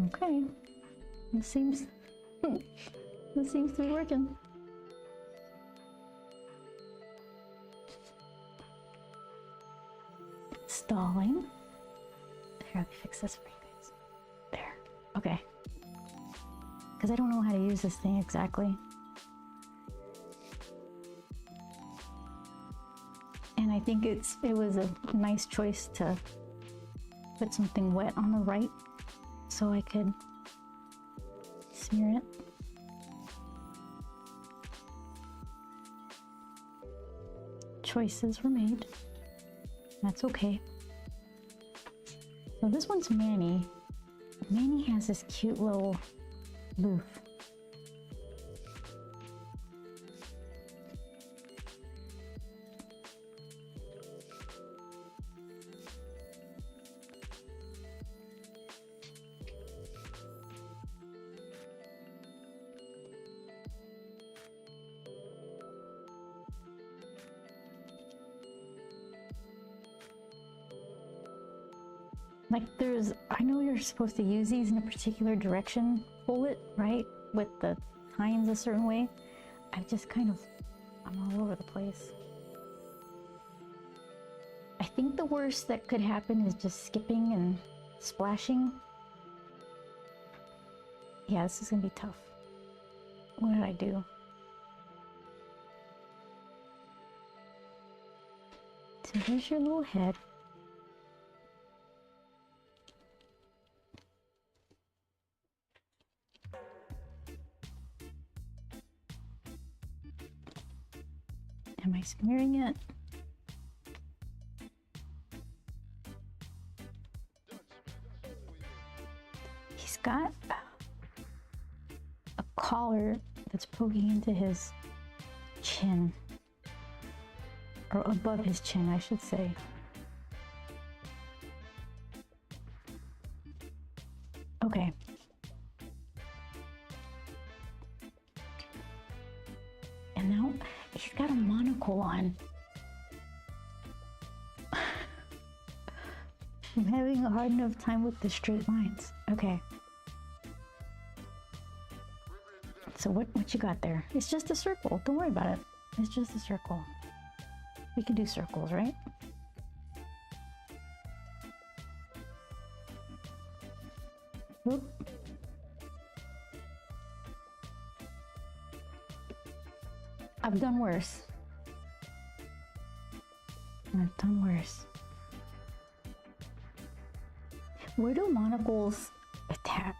Okay, it seems to be working. Stalling. Here, let me fix this for you guys. There. Okay. Because I don't know how to use this thing exactly. And I think it was a nice choice to put something wet on the right so I could smear it. Choices were made. That's okay. So this one's Manny. Manny has this cute little loof. Like I know you're supposed to use these in a particular direction, bullet, right? With the tines a certain way. I'm all over the place. I think the worst that could happen is just skipping and splashing. Yeah, this is gonna be tough. What did I do? So here's your little head. Am I smearing it? He's got a collar that's poking into his chin. Or above his chin, I should say. Okay. And now he's got a monocle on. I'm having a hard enough time with the straight lines. Okay. So what you got there? It's just a circle. Don't worry about it. It's just a circle. We can do circles, right? Whoop. I've done worse. I've done worse. Where do monocles attach?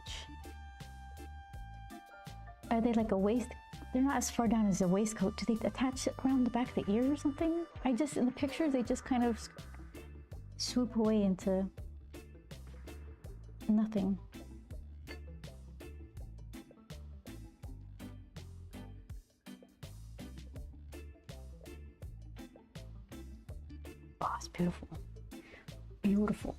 Are they like a waist? They're not as far down as a waistcoat. Do they attach it around the back of the ear or something? In the pictures, they just kind of swoop away into nothing. Oh, it's beautiful. Beautiful.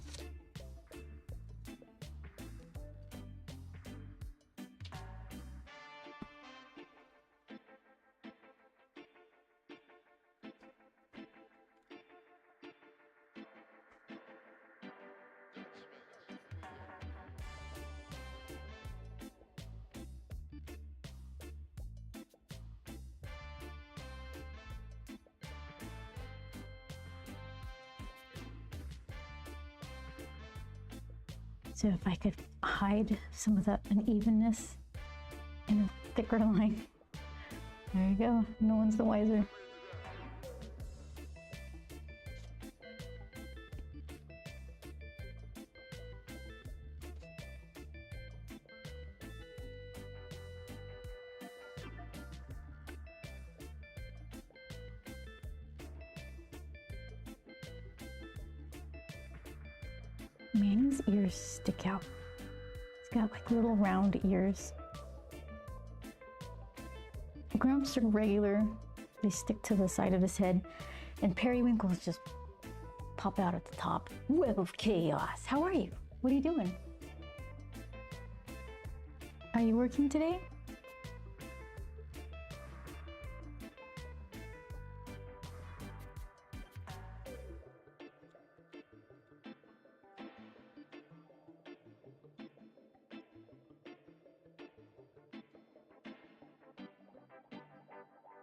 So if I could hide some of that unevenness in a thicker line. There you go. No one's the wiser. Manny's ears stick out. He's got like little round ears. Grumps are regular. They stick to the side of his head. And periwinkles just pop out at the top. Web of chaos. How are you? What are you doing? Are you working today?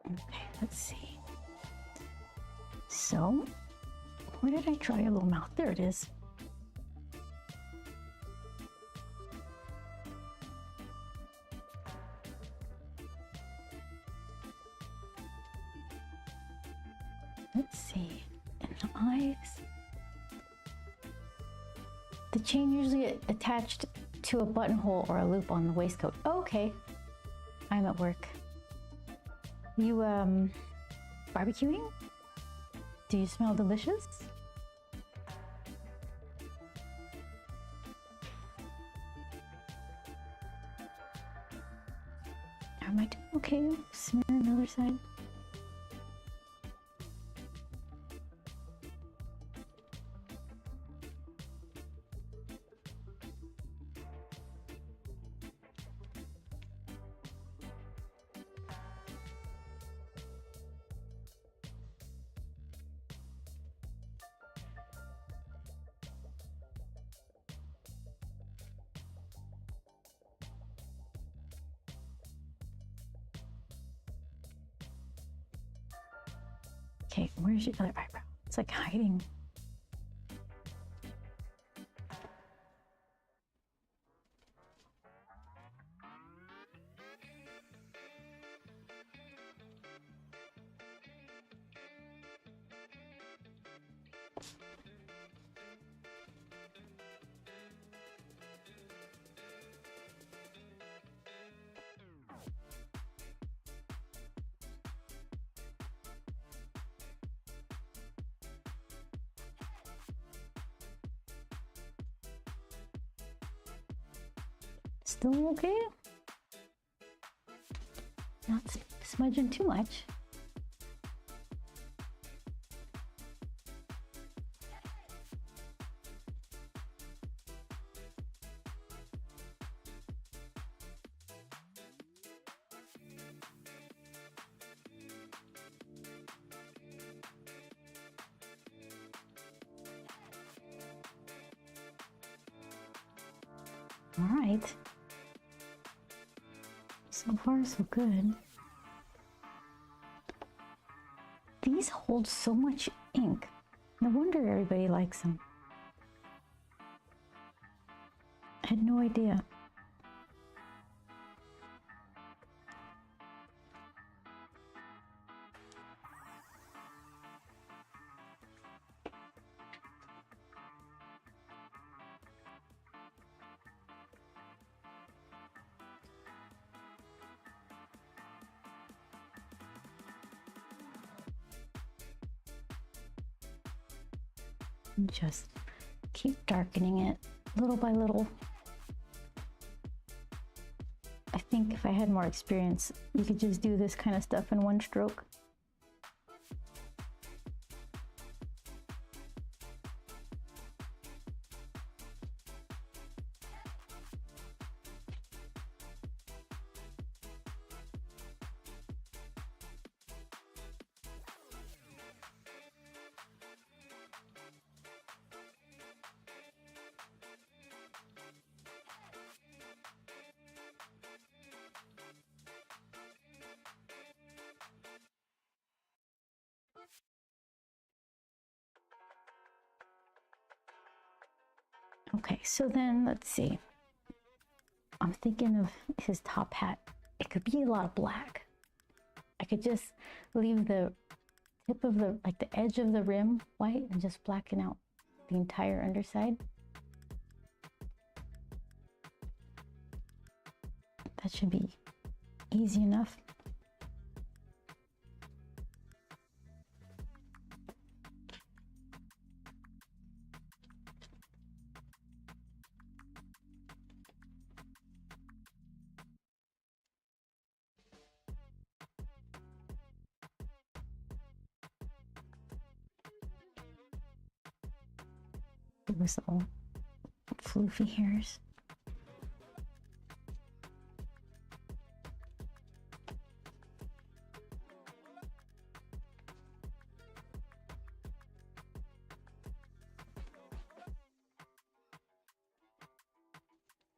Okay, let's see. So, where did I draw your little mouth? There it is. Let's see. And the eyes. The chain usually attached to a buttonhole or a loop on the waistcoat. Oh, okay. I'm at work. You, barbecuing? Do you smell delicious? Am I doing okay? Smear another side. Okay, where's your other eyebrow? It's like hiding. Still okay? Not smudging too much. All right. So far, so good. These hold so much ink. No wonder everybody likes them. I had no idea. And just keep darkening it little by little. I think if I had more experience, you could just do this kind of stuff in one stroke. Okay, so then let's see. I'm thinking of his top hat. It could be a lot of black. I could just leave the tip of the, like the edge of the rim white and just blacken out the entire underside. That should be easy enough. It was all floofy hairs.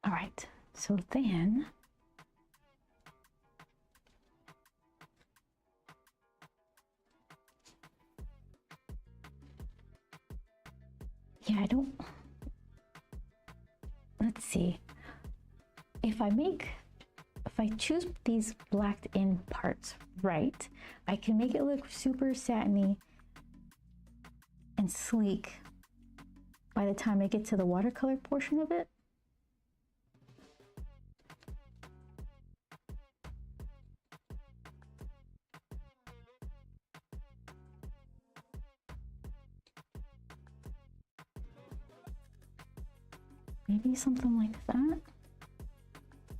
All right, so then yeah, let's see. If I choose these blacked in parts right, I can make it look super satiny and sleek by the time I get to the watercolor portion of it. Maybe something like that,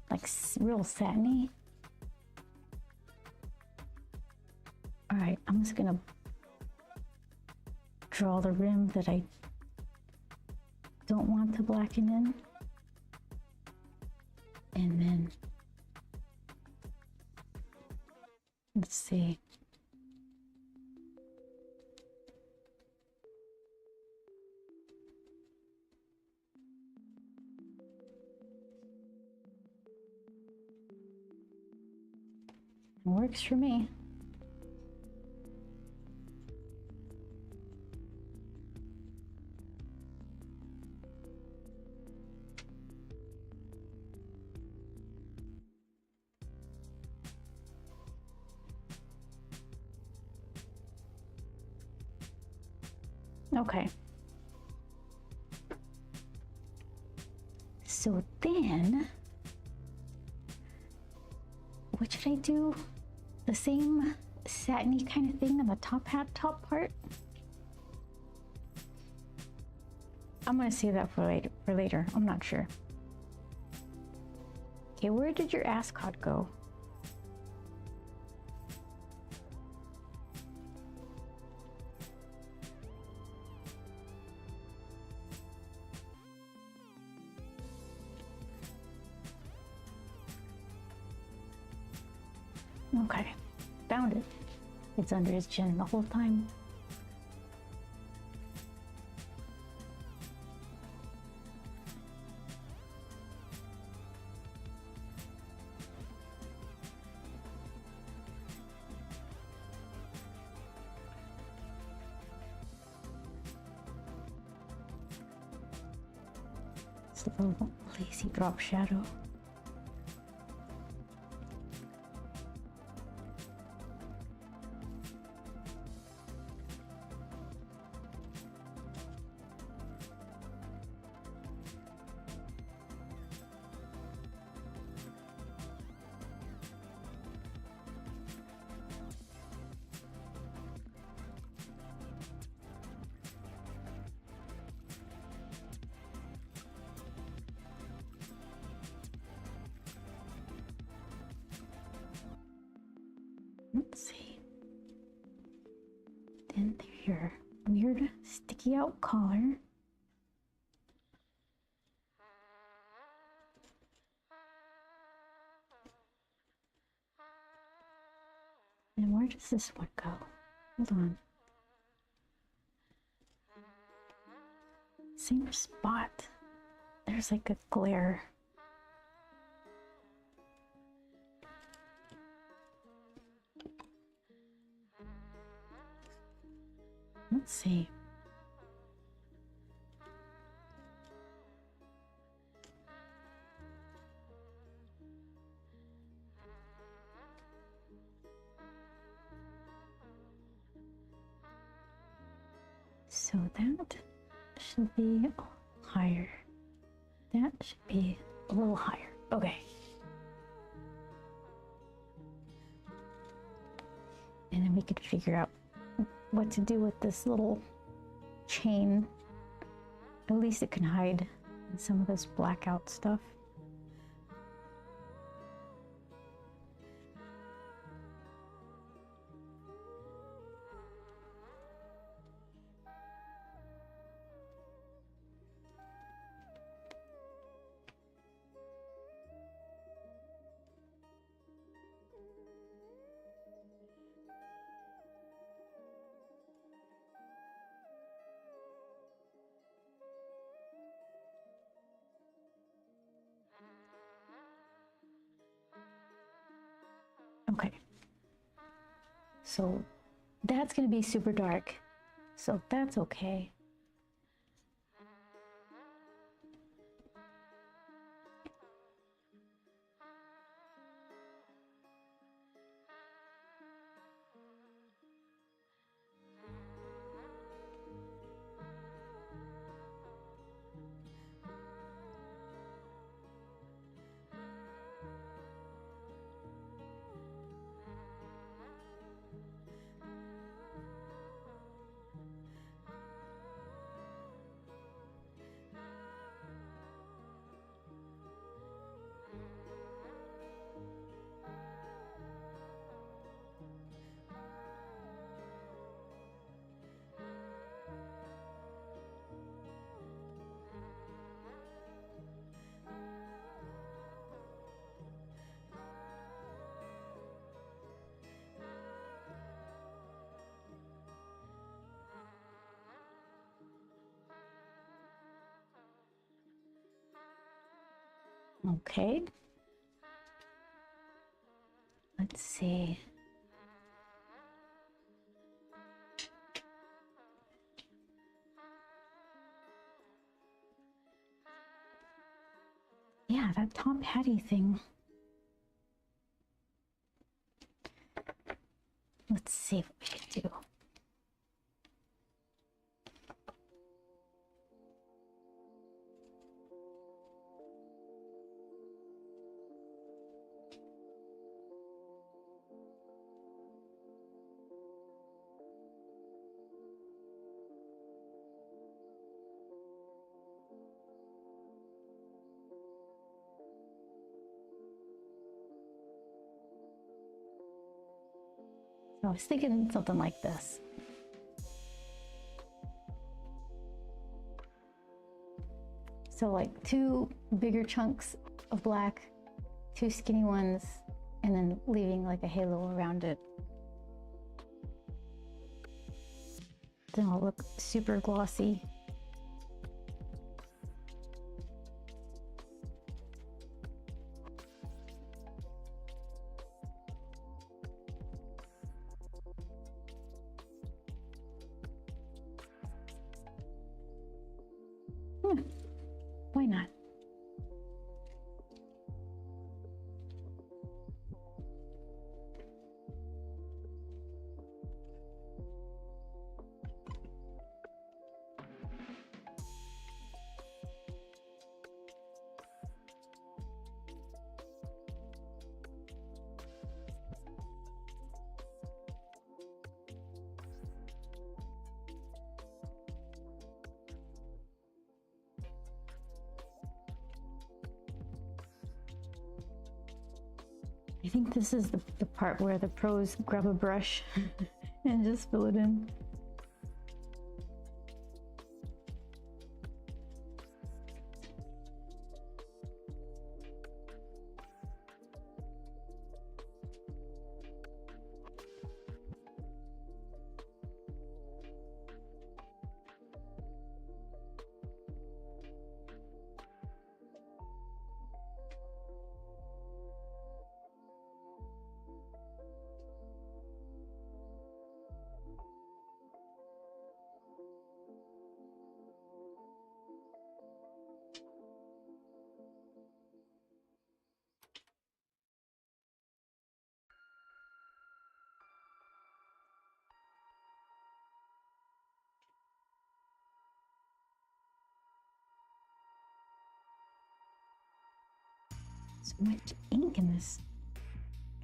like real satiny. All right, I'm just gonna draw the rim that I don't want to blacken in, and then let's see. Works for me. Okay. So then, what should I do? The same satiny kind of thing on the top part? I'm gonna save that for later. I'm not sure. Okay, where did your ascot go? Okay, found it. It's under his chin the whole time. It's a little lazy drop shadow. Let's see. Then your weird sticky out collar. And where does this one go? Hold on. Same spot. There's like a glare. Let's see. So that should be higher. That should be a little higher. Okay. And then we could figure out what to do with this little chain. At least it can hide some of this blackout stuff. Okay, so that's gonna be super dark, so that's okay. Okay. Let's see. Yeah, that Tom Petty thing. Let's see what we can do. So I was thinking something like this. So like 2 bigger chunks of black, 2 skinny ones, and then leaving like a halo around it. Then it'll look super glossy. Why not? I think this is the part where the pros grab a brush and just fill it in. So much ink in this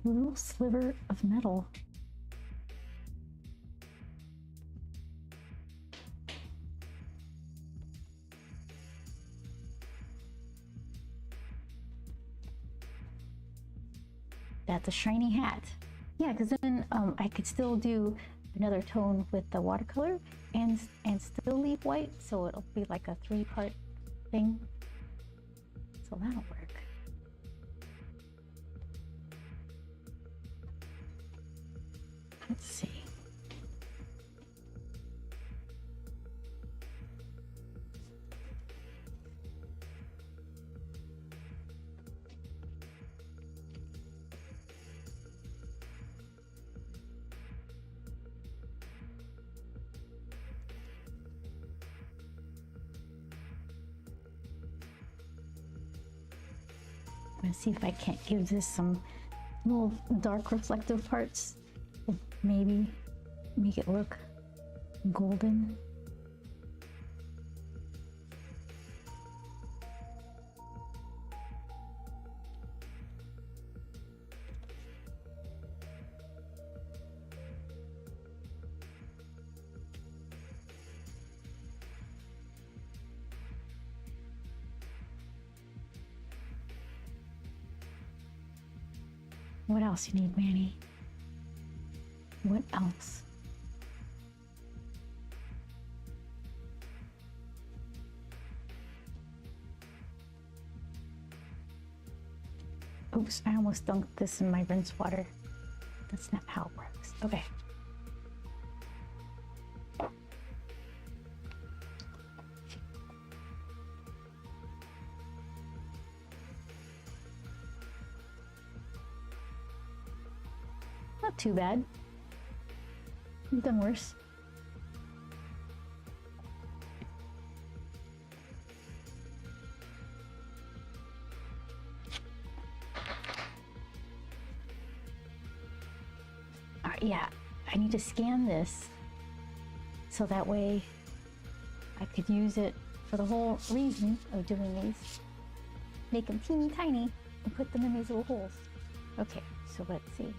little sliver of metal. That's a shiny hat. Yeah, because then I could still do another tone with the watercolor and still leave white, so it'll be like a 3-part thing. So that'll work. Let's see. I'm gonna see if I can't give this some little dark reflective parts. Maybe make it look golden. What else you need, Manny? What else? Oops, I almost dunked this in my rinse water. That's not how it works. Okay. not too bad. You've done worse. All right, yeah, I need to scan this so that way I could use it for the whole reason of doing these. Make them teeny tiny and put them in these little holes. Okay, so let's see.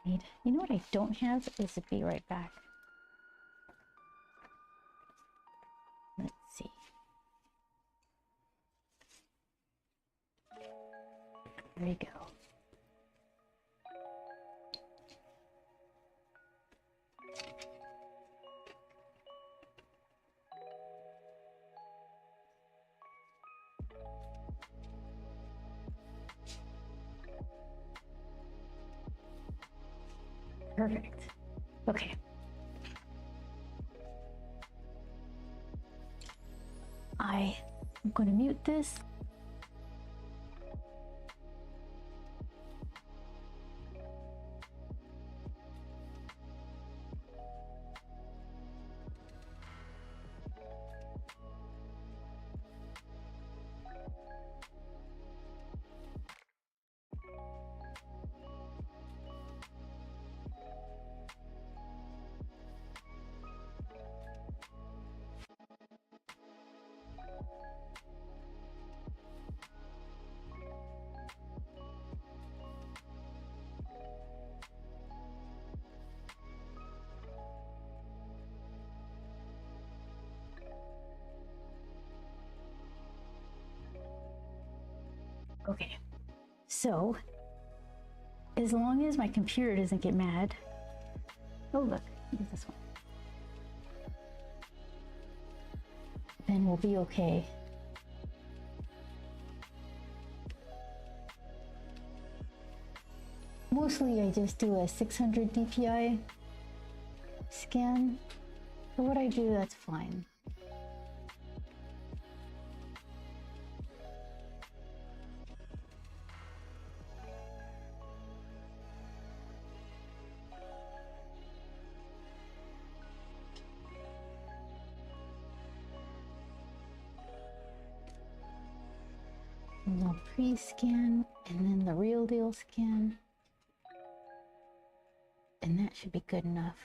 You know what I don't have is a be right back. Let's see. There you go. Perfect. Okay. I'm going to mute this. Okay, so as long as my computer doesn't get mad. Oh look, use this one. Then we'll be okay. Mostly I just do a 600 DPI scan. For what I do, that's fine. A little pre-scan and then the real deal scan. And that should be good enough.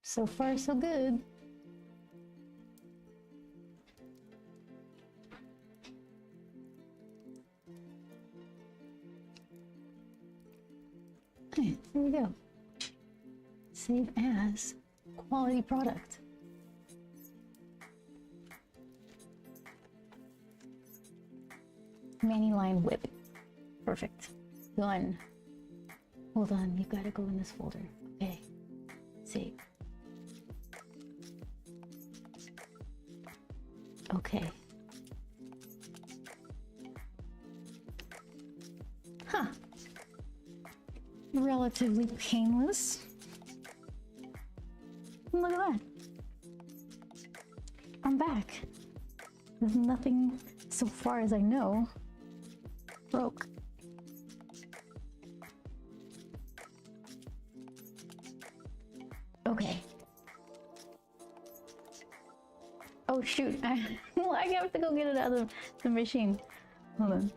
So far, so good. Okay, there we go. Save as quality product. Line whip. Perfect. Done. Hold on, you gotta go in this folder. Okay. Save. Okay. Huh. Relatively painless. Look at that. I'm back. There's nothing, so far as I know, broke. Okay. Oh shoot, I have to go get it out of the machine. Hold on.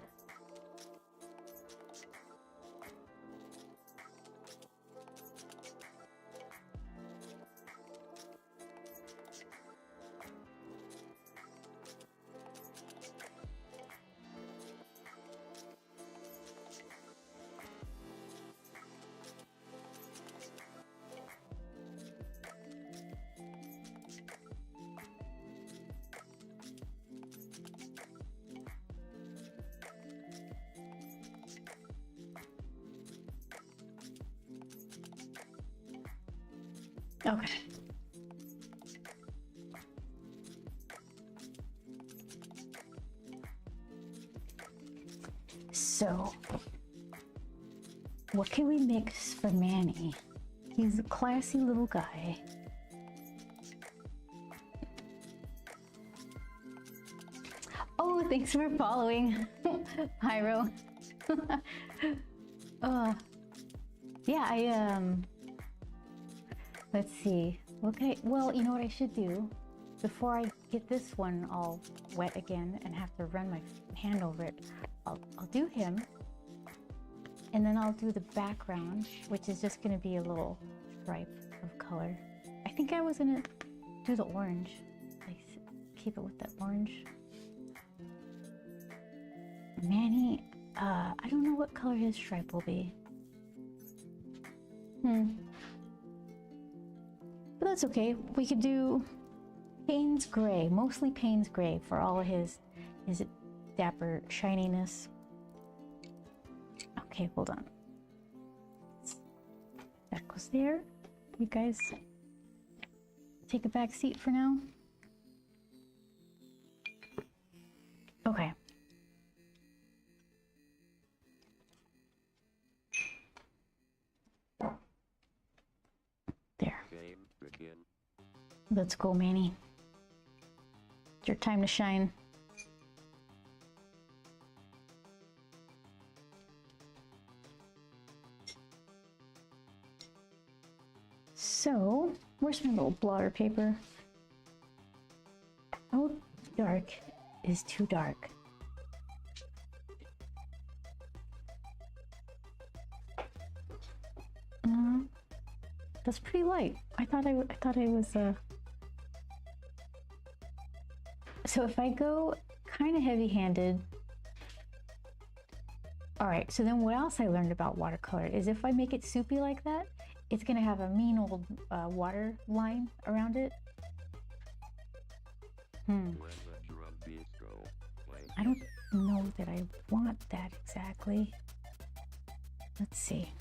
Okay. So what can we mix for Manny? He's a classy little guy. Oh, thanks for following, Pyro. Yeah, let's see. Okay, well, you know what I should do? Before I get this one all wet again and have to run my hand over it, I'll do him. And then I'll do the background, which is just gonna be a little stripe of color. I think I was gonna do the orange. Like, keep it with that orange. Manny, I don't know what color his stripe will be. But that's okay. We could do Payne's Gray, mostly Payne's Gray for all of his Dapper shininess. Okay, hold on. That goes there. You guys take a back seat for now. Okay. There. Let's go, Manny. It's your time to shine. So, where's my little blotter paper? How dark is too dark? That's pretty light. I thought I was So if I go kind of heavy-handed. All right, so then what else I learned about watercolor is if I make it soupy like that, it's gonna have a mean old water line around it. I don't know that I want that exactly. Let's see.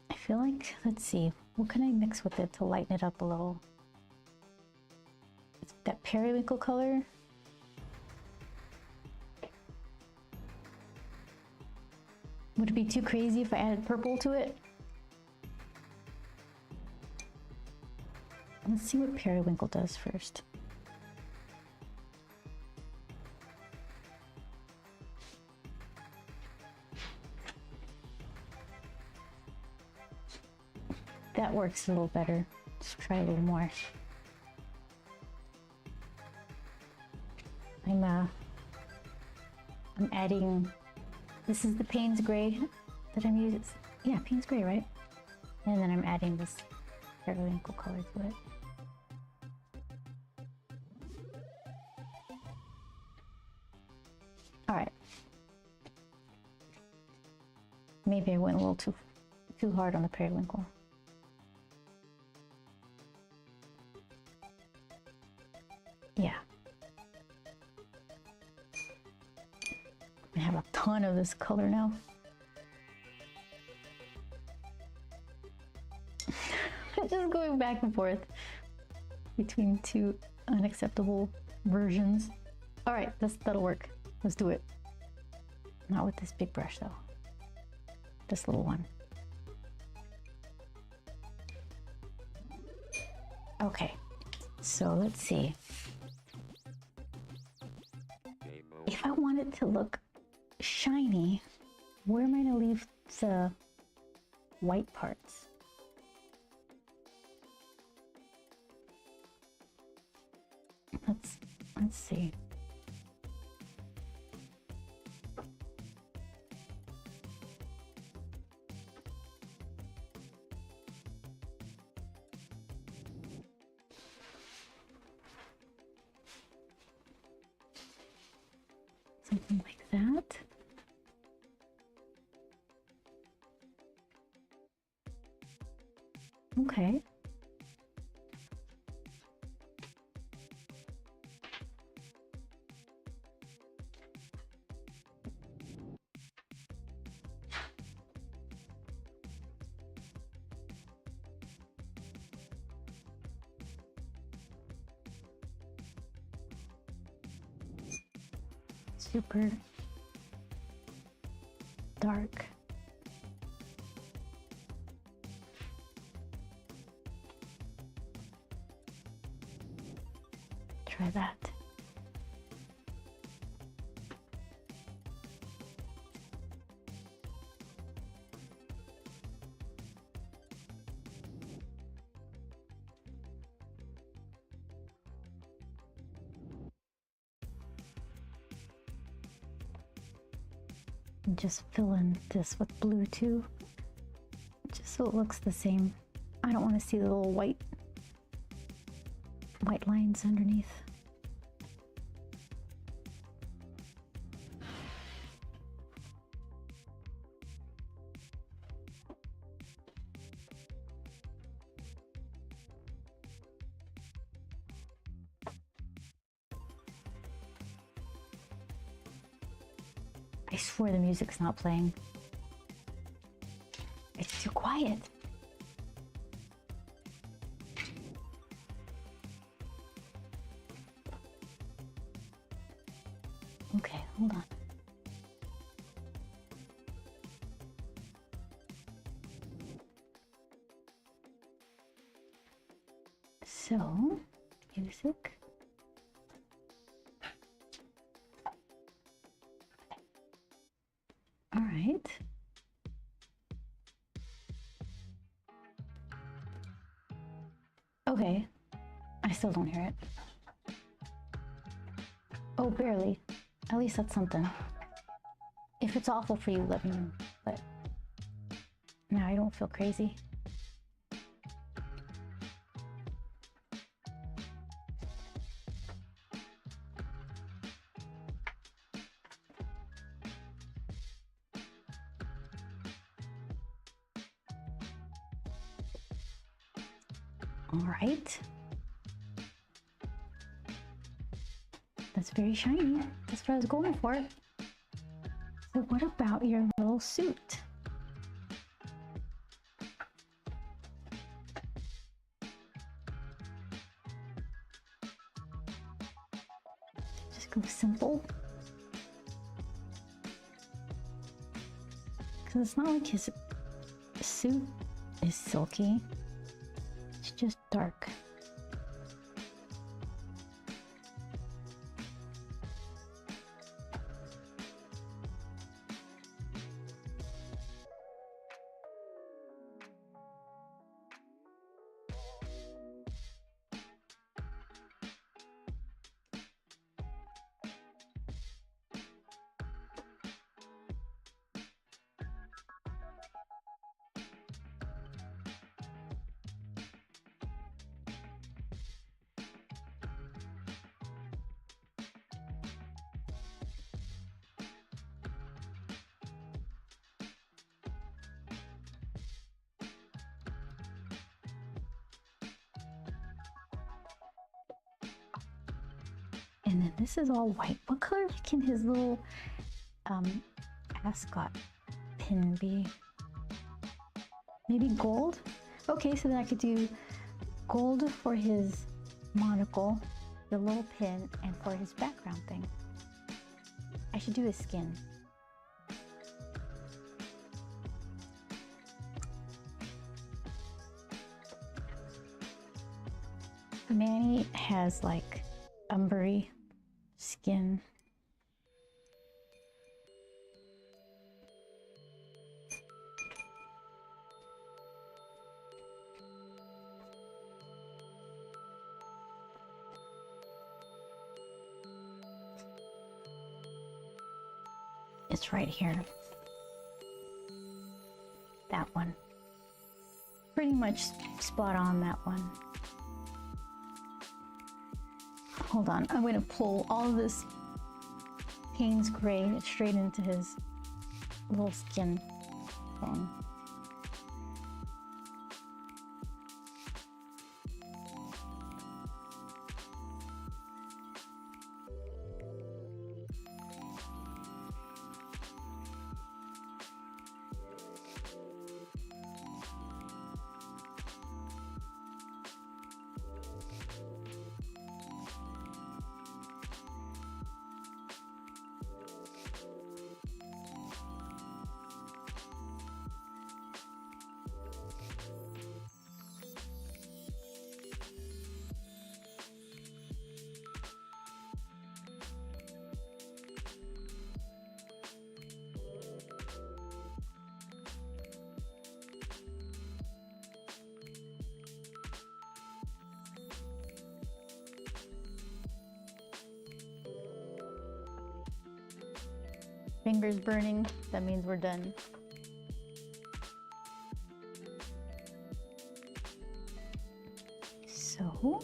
I feel like, let's see, what can I mix with it to lighten it up a little? It's that periwinkle color. Would it be too crazy if I added purple to it? Let's see what periwinkle does first. That works a little better. Just try a little more. I'm adding, this is the Payne's Gray that I'm using. Yeah, Payne's Gray, right? And then I'm adding this periwinkle color to it. All right. Maybe I went a little too hard on the periwinkle. Yeah. I have a ton of this color now. I'm just going back and forth between two unacceptable versions. All right, that'll work. Let's do it. Not with this big brush though. This little one. Okay, so let's see. If I want it to look shiny, where am I gonna leave the white parts? Let's see. Something like that. Okay. super dark. Try that. And just fill in this with blue too, just so it looks the same. I don't want to see the little white lines underneath. I swear the music's not playing. It's too quiet. Okay, hold on. So, music. All right. Okay, I still don't hear it. Oh, barely. At least that's something. If it's awful for you, let me know. But now I don't feel crazy. All right. That's very shiny. That's what I was going for. So what about your little suit? Just go simple. Because it's not like his suit is silky. It's just dark. And then this is all white. What color can his little ascot pin be? Maybe gold? Okay, so then I could do gold for his monocle, the little pin, and for his background thing. I should do his skin. Manny has like umbery skin. It's right here. That one. Pretty much spot on that one. Hold on, I'm going to pull all of this Payne's gray straight into his little skin tone. Fingers burning. That means we're done. So,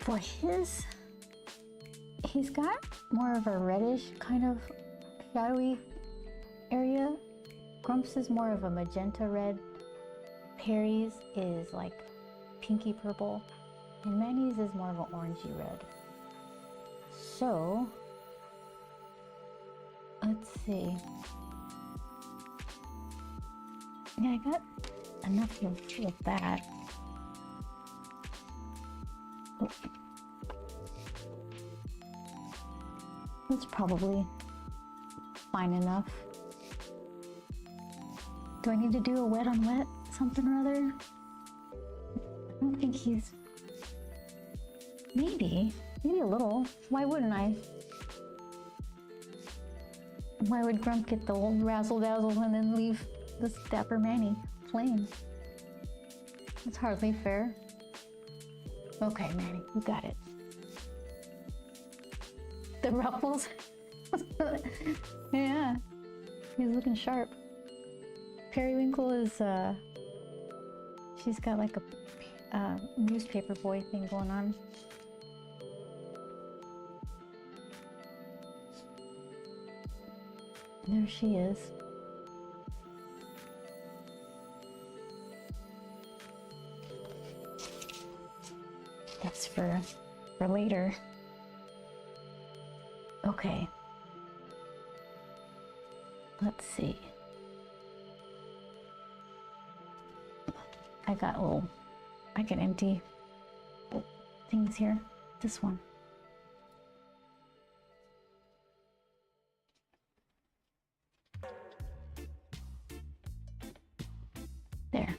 for his, he's got more of a reddish kind of shadowy area. Grumps is more of a magenta red. Perry's is like pinky purple. And Manny's is more of an orangey red. So, let's see. Yeah, I got enough with that. Oh. That's probably fine enough. Do I need to do a wet on wet something or other? I don't think he's... Maybe a little. Why wouldn't I? Why would Grump get the old razzle dazzle and then leave this Dapper Manny plain? It's hardly fair. Okay, Manny, you got it. The ruffles. Yeah, he's looking sharp. Periwinkle is, she's got like a newspaper boy thing going on. There she is. That's for later. Okay. Let's see. I got empty things here. This one. There.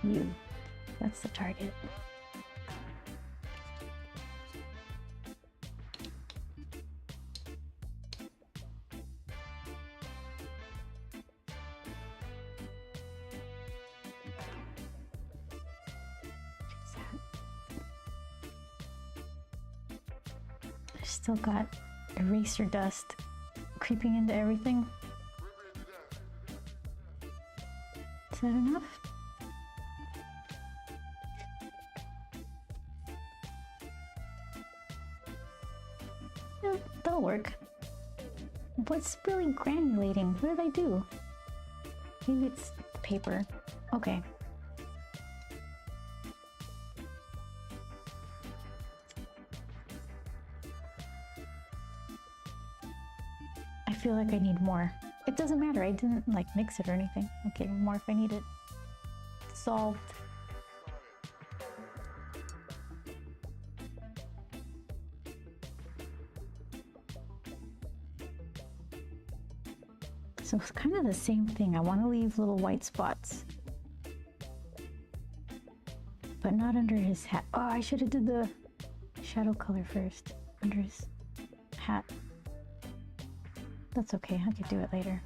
You. That's the target. I've still got eraser dust creeping into everything. Is that enough? Yeah, that'll work. What's really granulating? What did I do? Maybe it's paper. Okay. I feel like I need more. It doesn't matter, I didn't like mix it or anything. Okay, more if I need it. Solved. So it's kind of the same thing. I want to leave little white spots, but not under his hat. Oh, I should have did the shadow color first under his hat. That's okay, I could do it later.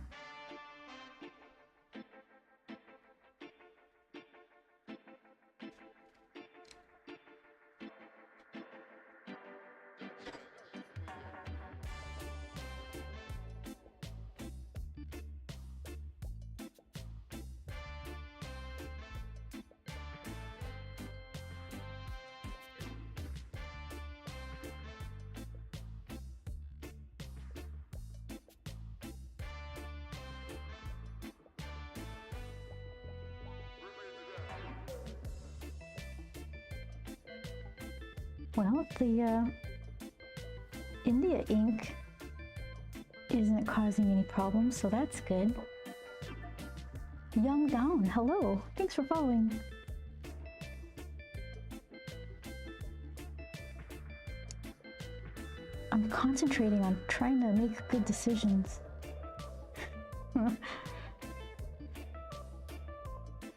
Well, the India ink isn't causing any problems, so that's good. Young Down, hello. Thanks for following. I'm concentrating on trying to make good decisions.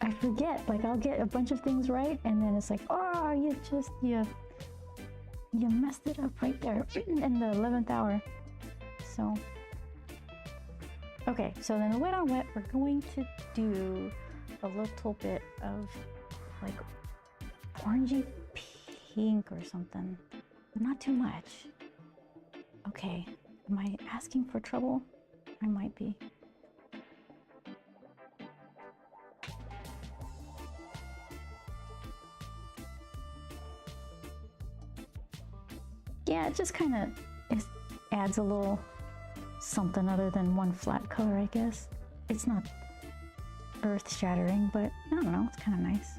I forget, like I'll get a bunch of things right and then it's like, oh, you You messed it up right there in the 11th hour. So, okay, so then the wet on wet, we're going to do a little bit of like orangey pink or something, but not too much. Okay, am I asking for trouble? I might be. Yeah, it just kind of adds a little something other than one flat color, I guess. It's not earth-shattering, but I don't know, it's kind of nice.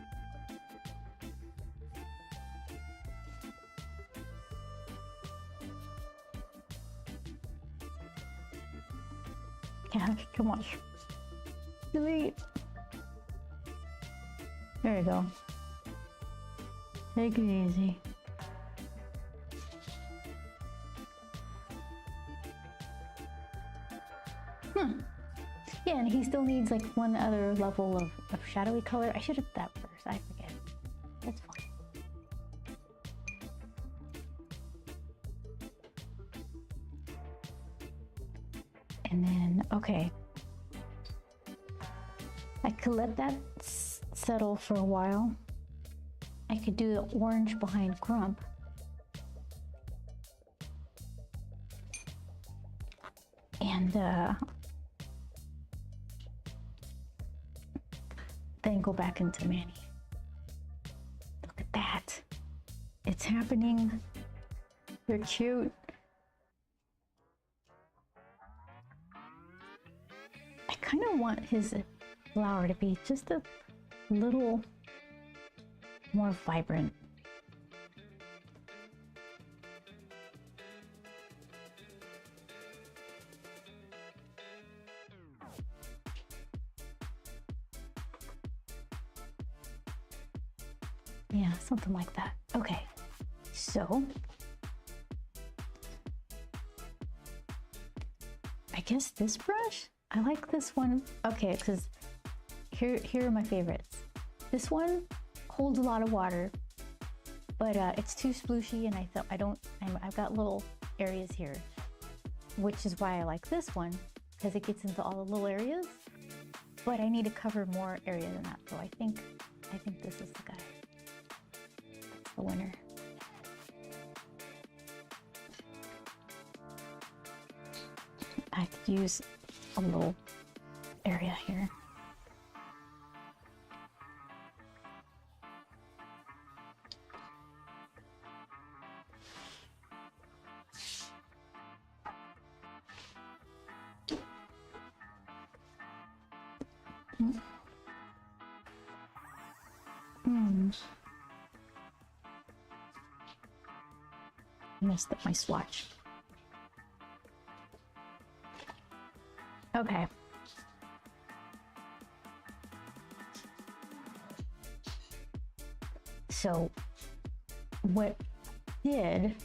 Yeah, too much. Delete. There you go. Take it easy. Yeah, and he still needs like one other level of shadowy color. I should have that first. I forget. That's fine. And then, okay. I could let that settle for a while. I could do the orange behind Grump. And then go back into Manny. Look at that. It's happening. They're cute. I kind of want his flower to be just a little more vibrant. Yeah, something like that. Okay, so I guess this brush, I like this one. Okay, because here are my favorites. This one holds a lot of water, but it's too splooshy, and I've got little areas here, which is why I like this one, because it gets into all the little areas, but I need to cover more area than that, so I think this is the guy. That's the winner. I could use a little area here. Messed up my swatch. Okay. So what I did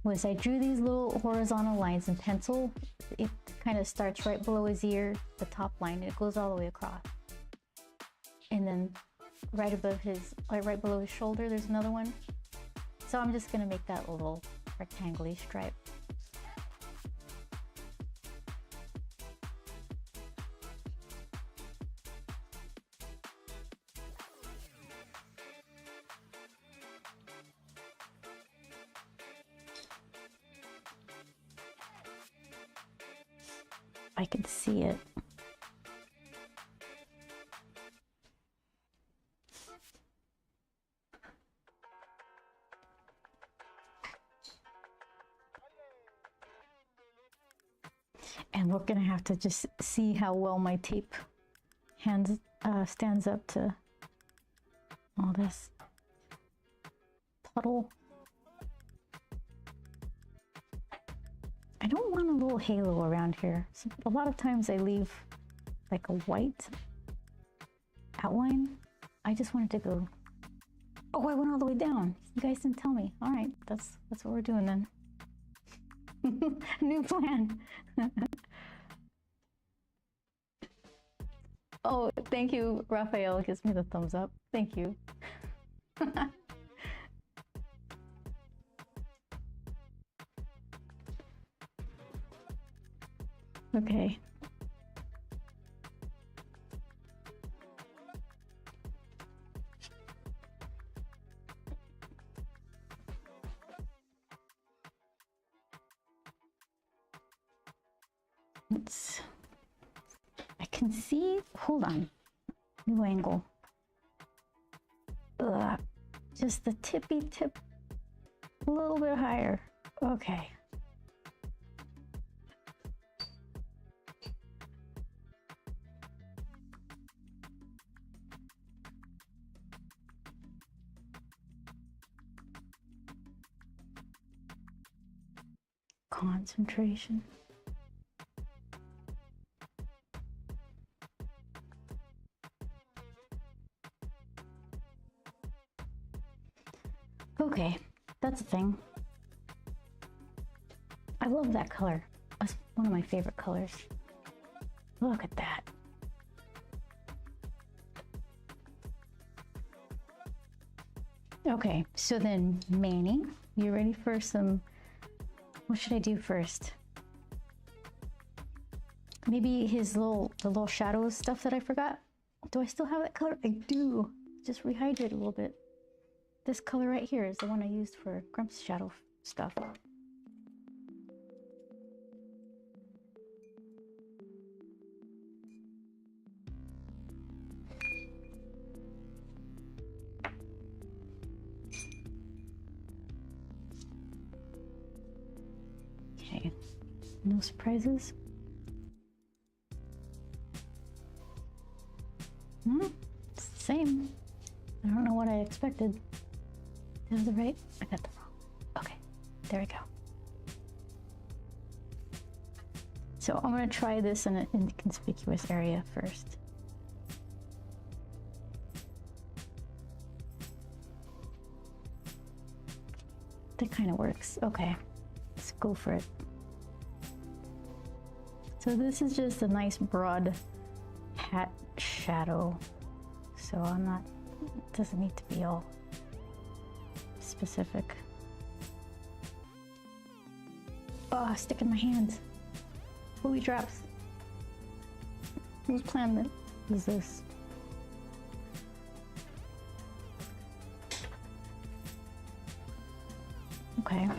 was I drew these little horizontal lines in pencil. It kind of starts right below his ear, the top line, and it goes all the way across. And then right above right below his shoulder, there's another one. So I'm just gonna make that a little rectangular stripe. I can see it. And we're gonna have to just see how well my tape stands up to all this puddle. I don't want a little halo around here. So a lot of times I leave like a white outline. I just wanted to go, oh, I went all the way down. You guys didn't tell me. All right, that's what we're doing then. New plan. Oh, thank you, Raphael gives me the thumbs up. Thank you. Okay. I can see, hold on, new angle. Ugh, just the tippy tip, a little bit higher. Okay. Concentration. Okay, that's a thing. I love that color. That's one of my favorite colors. Look at that. Okay, so then Manny, you ready for some, what should I do first? Maybe the little shadows stuff that I forgot. Do I still have that color? I do. Just rehydrate a little bit. This color right here is the one I used for Grumps shadow stuff. Okay, no surprises. It's the same. I don't know what I expected. That was the right? I got the wrong. Okay, there we go. So I'm gonna try this in an inconspicuous area first. That kind of works. Okay, let's go for it. So this is just a nice broad hat shadow. So it doesn't need to be all specific. Oh, stick in my hands. Booby traps. Whose plan is this? Okay.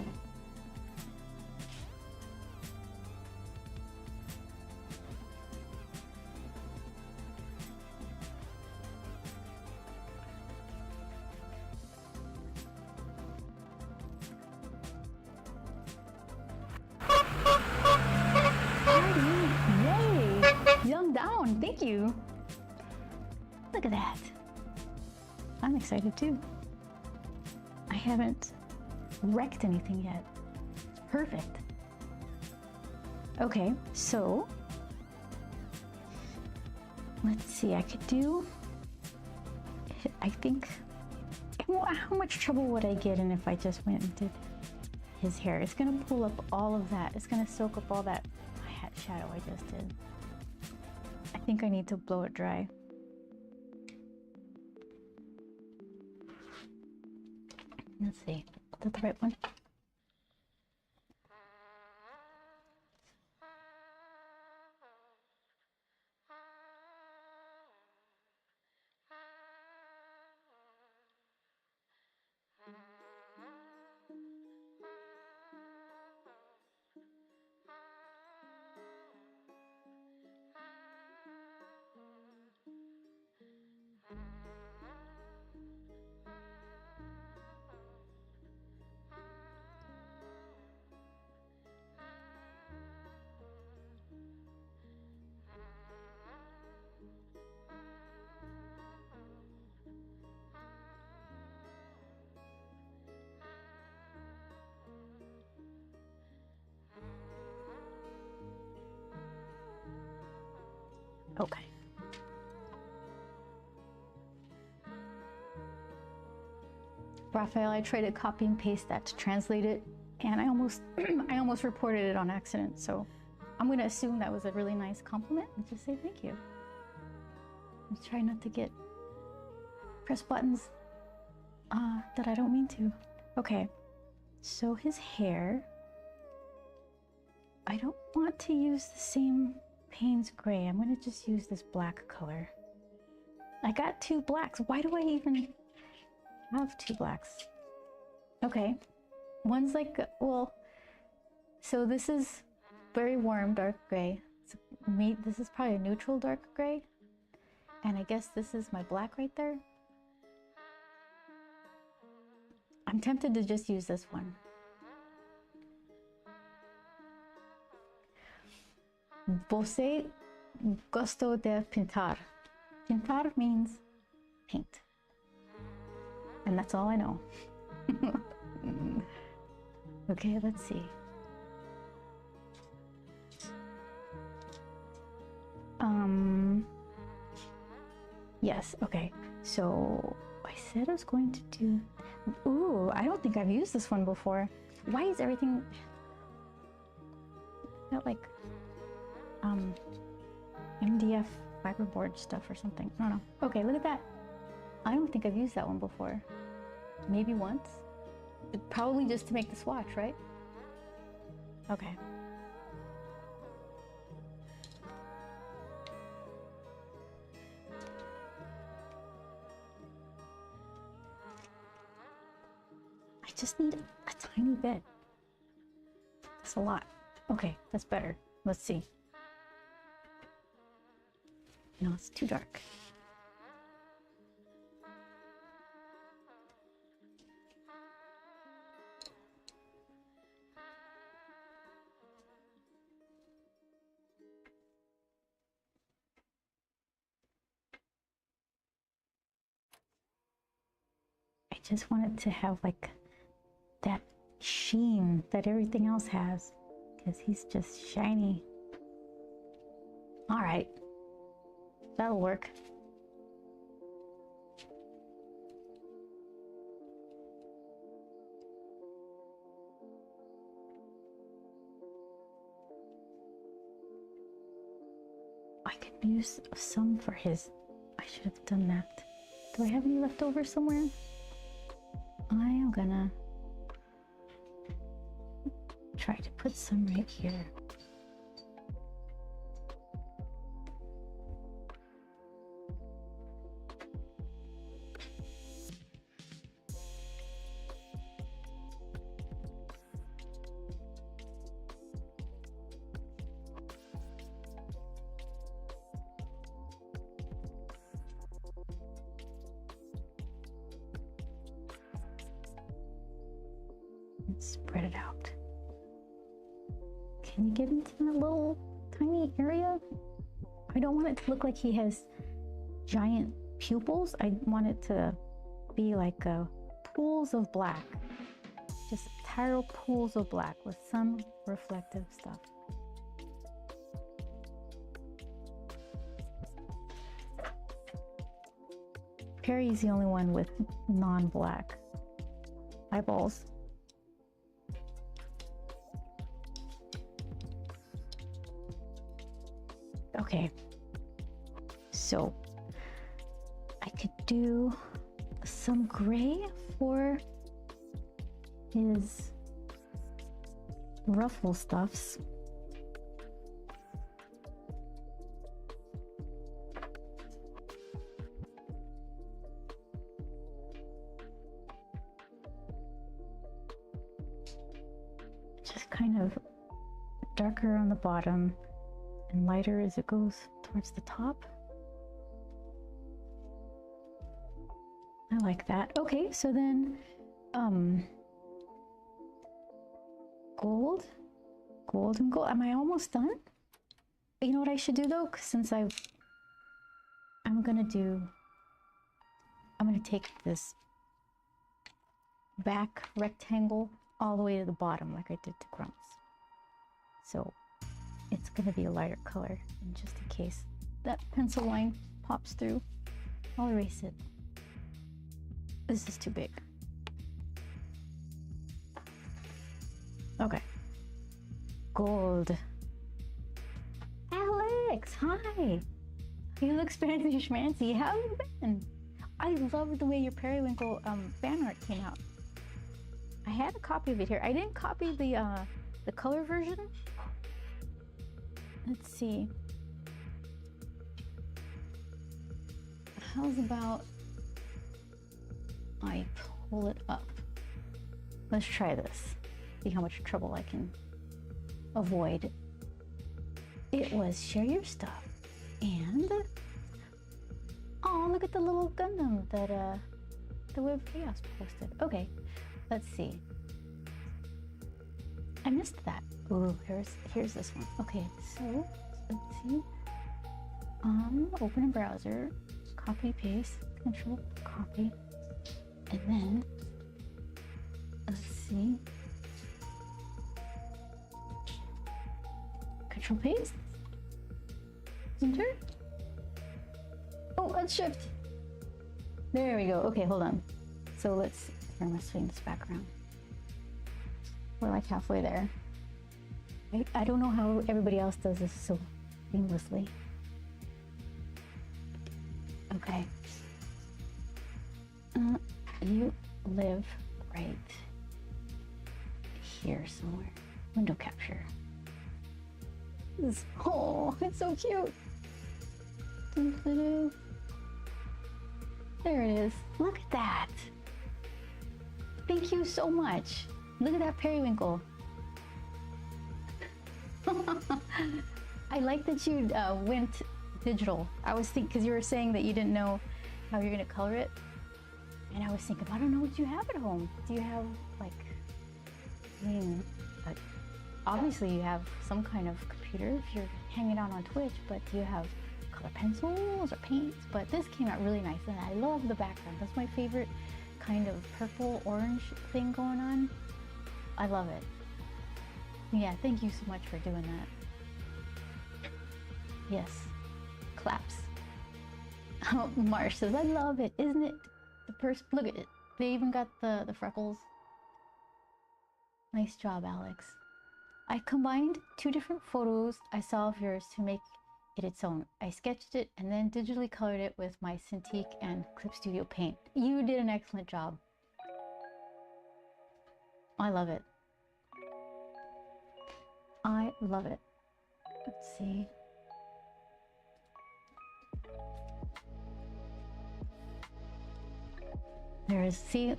Down, thank you. Look at that. I'm excited too. I haven't wrecked anything yet. It's perfect. Okay, so let's see. I think, how much trouble would I get in if I just went and did his hair? It's gonna pull up all of that. It's gonna soak up all that hat shadow I just did. I think I need to blow it dry. Let's see, is that the right one? Okay. Raphael, I tried to copy and paste that to translate it, and I almost reported it on accident. So I'm going to assume that was a really nice compliment and just say thank you. I'm trying not to press buttons that I don't mean to. Okay, so his hair. I don't want to use the same Payne's gray. I'm gonna just use this black color. I got two blacks. Why do I even have two blacks? Okay, one's like, well, so this is very warm dark gray. This is probably a neutral dark gray. And I guess this is my black right there. I'm tempted to just use this one. Você gostou de pintar? Pintar means paint. And that's all I know. Okay, let's see. Yes, okay. So I said I was going to do... Ooh, I don't think I've used this one before. Why is everything... Got like... MDF fiberboard stuff or something. I don't know. Okay, look at that. I don't think I've used that one before. Maybe once. But probably just to make the swatch, right? Okay. I just need a tiny bit. That's a lot. Okay, that's better. Let's see. No, it's too dark. I just want it to have like that sheen that everything else has, because he's just shiny. All right. That'll work. I could use some for his... I should have done that. Do I have any left over somewhere? I am gonna try to put some right here. Spread it out. Can you get into that little tiny area? I don't want it to look like he has giant pupils. I want it to be like pools of black. Just entire pools of black with some reflective stuff. Perry's the only one with non-black eyeballs. Okay, so I could do some gray for his ruffle stuffs. Just kind of darker on the bottom and lighter as it goes towards the top. I like that. Okay, so then gold and gold. Am I almost done? You know what I should do though? 'Cause since I'm gonna take this back rectangle all the way to the bottom like I did to Grumps. So it's gonna be a lighter color, and just in case that pencil line pops through, I'll erase it. This is too big. Okay. Gold. Alex, hi. You look fancy schmancy. How have you been? I love the way your periwinkle fan art came out. I had a copy of it here. I didn't copy the color version Let's see. How's about I pull it up? Let's try this. See how much trouble I can avoid. It was share your stuff. And oh, look at the little Gundam that the Web of Chaos posted. Okay, let's see. I missed that. Ooh, here's this one. Okay, so let's see. Open a browser, copy paste, control copy, and then let's see. Control paste. Enter. Oh, let's shift. There we go. Okay, hold on. So let's, here, I'm gonna swing this back around. We're like halfway there. I don't know how everybody else does this so seamlessly. Okay. You live right here somewhere. Window capture. Oh, it's so cute. There it is. Look at that. Thank you so much. Look at that periwinkle. I like that you went digital. I was thinking, because you were saying that you didn't know how you're going to color it. And I was thinking, I don't know what you have at home. Do you have, like, I mean, obviously you have some kind of computer if you're hanging out on Twitch, but do you have color pencils or paints? But this came out really nice, and I love the background. That's my favorite kind of purple orange thing going on. I love it. Yeah, thank you so much for doing that. Yes, claps. Oh, Marsh says, I love it. Isn't it the first? Look at it. They even got the freckles. Nice job, Alex. I combined 2 different photos I saw of yours to make it its own. I sketched it and then digitally colored it with my Cintiq and Clip Studio Paint. You did an excellent job. I love it. I love it. Let's see. There is, see,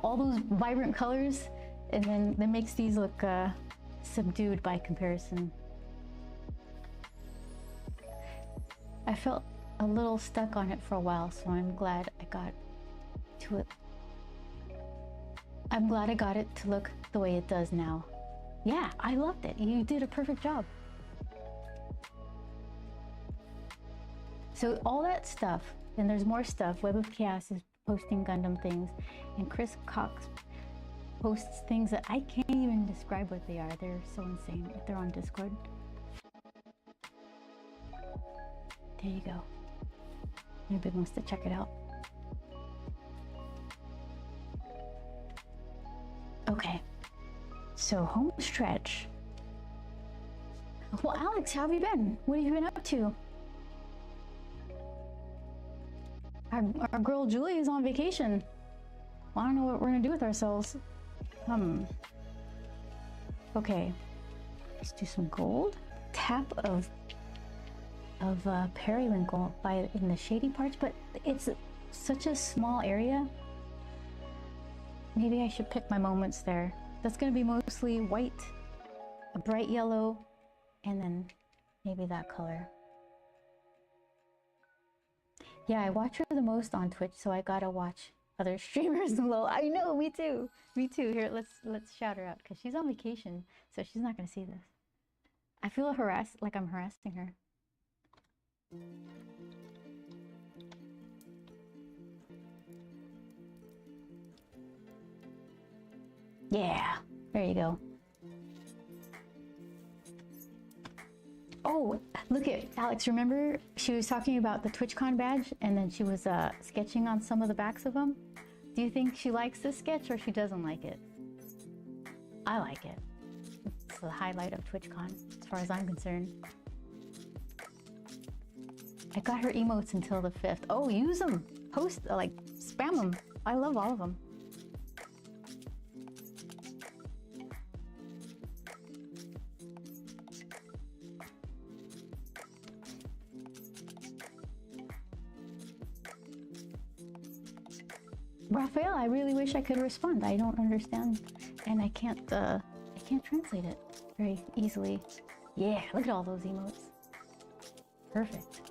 all those vibrant colors, and then that makes these look subdued by comparison. I felt a little stuck on it for a while, so I'm glad I got to it. I'm glad I got it to look the way it does now. Yeah, I loved it. You did a perfect job. So all that stuff, and there's more stuff. Web of Chaos is posting Gundam things, and Chris Cox posts things that I can't even describe what they are. They're so insane. They're on Discord. There you go. Anybody wants to check it out. Okay, so home stretch. Well, Alex, how have you been? What have you been up to? Our girl Julie is on vacation. Well, I don't know what we're gonna do with ourselves. Okay, let's do some gold. Tap of periwinkle in the shady parts, but it's such a small area. Maybe I should pick my moments there. That's gonna be mostly white, a bright yellow, and then maybe that color. Yeah, I watch her the most on Twitch, so I gotta watch other streamers. Lol, I know, me too. Me too. Here, let's shout her out because she's on vacation, so she's not gonna see this. I feel harassed, like I'm harassing her. Yeah, there you go. Oh, look at Alex. Remember she was talking about the TwitchCon badge, and then she was sketching on some of the backs of them. Do you think she likes this sketch or she doesn't like it? I like it. It's the highlight of TwitchCon, as far as I'm concerned. I got her emotes until the 5th. Oh, use them. Post, like, spam them. I love all of them. Raphael, I really wish I could respond. I don't understand, and I can't translate it very easily. Yeah, look at all those emotes. Perfect.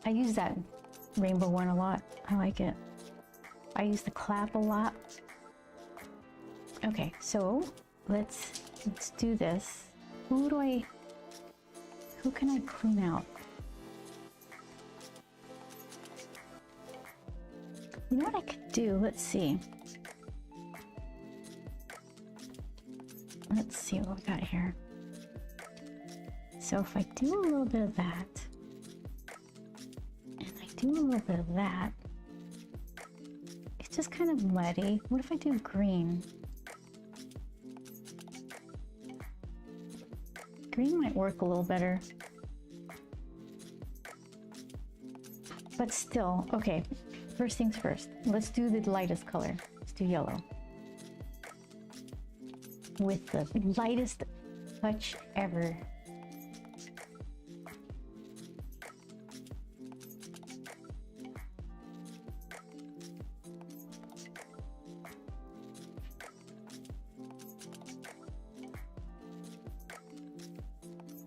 I use that rainbow one a lot. I like it. I use the clap a lot. Okay, so let's do this. Who can I clean out? You know what I could do? Let's see. Let's see what we got here. So if I do a little bit of that, and I do a little bit of that, it's just kind of muddy. What if I do green? Green might work a little better. But still, okay, first things first. Let's do the lightest color. Let's do yellow. With the lightest touch ever.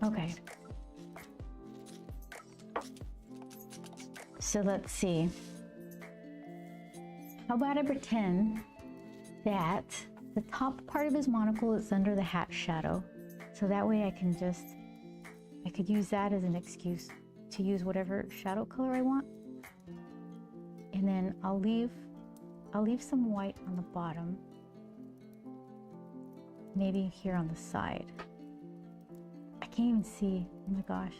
Okay. So let's see. How about I pretend that the top part of his monocle is under the hat shadow. So that way I could use that as an excuse to use whatever shadow color I want. And then I'll leave some white on the bottom. Maybe here on the side. I can't even see. Oh my gosh.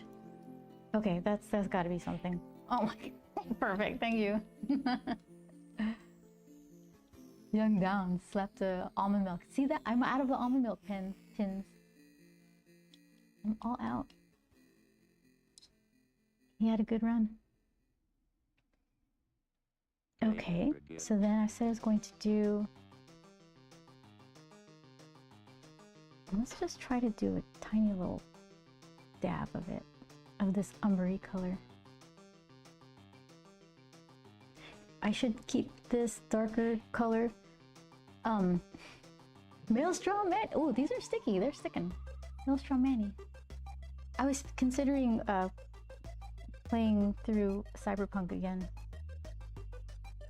Okay, that's gotta be something. Oh my, perfect, thank you. Young down, slept almond milk. See that? I'm out of the almond milk tins. I'm all out. He had a good run. Okay, so then I said I was going to do... Let's just try to do a tiny little dab of it, of this umbery color. I should keep this darker color. Maelstrom Man. Oh, these are sticky. They're sticking. Maelstrom Manny. I was considering playing through Cyberpunk again.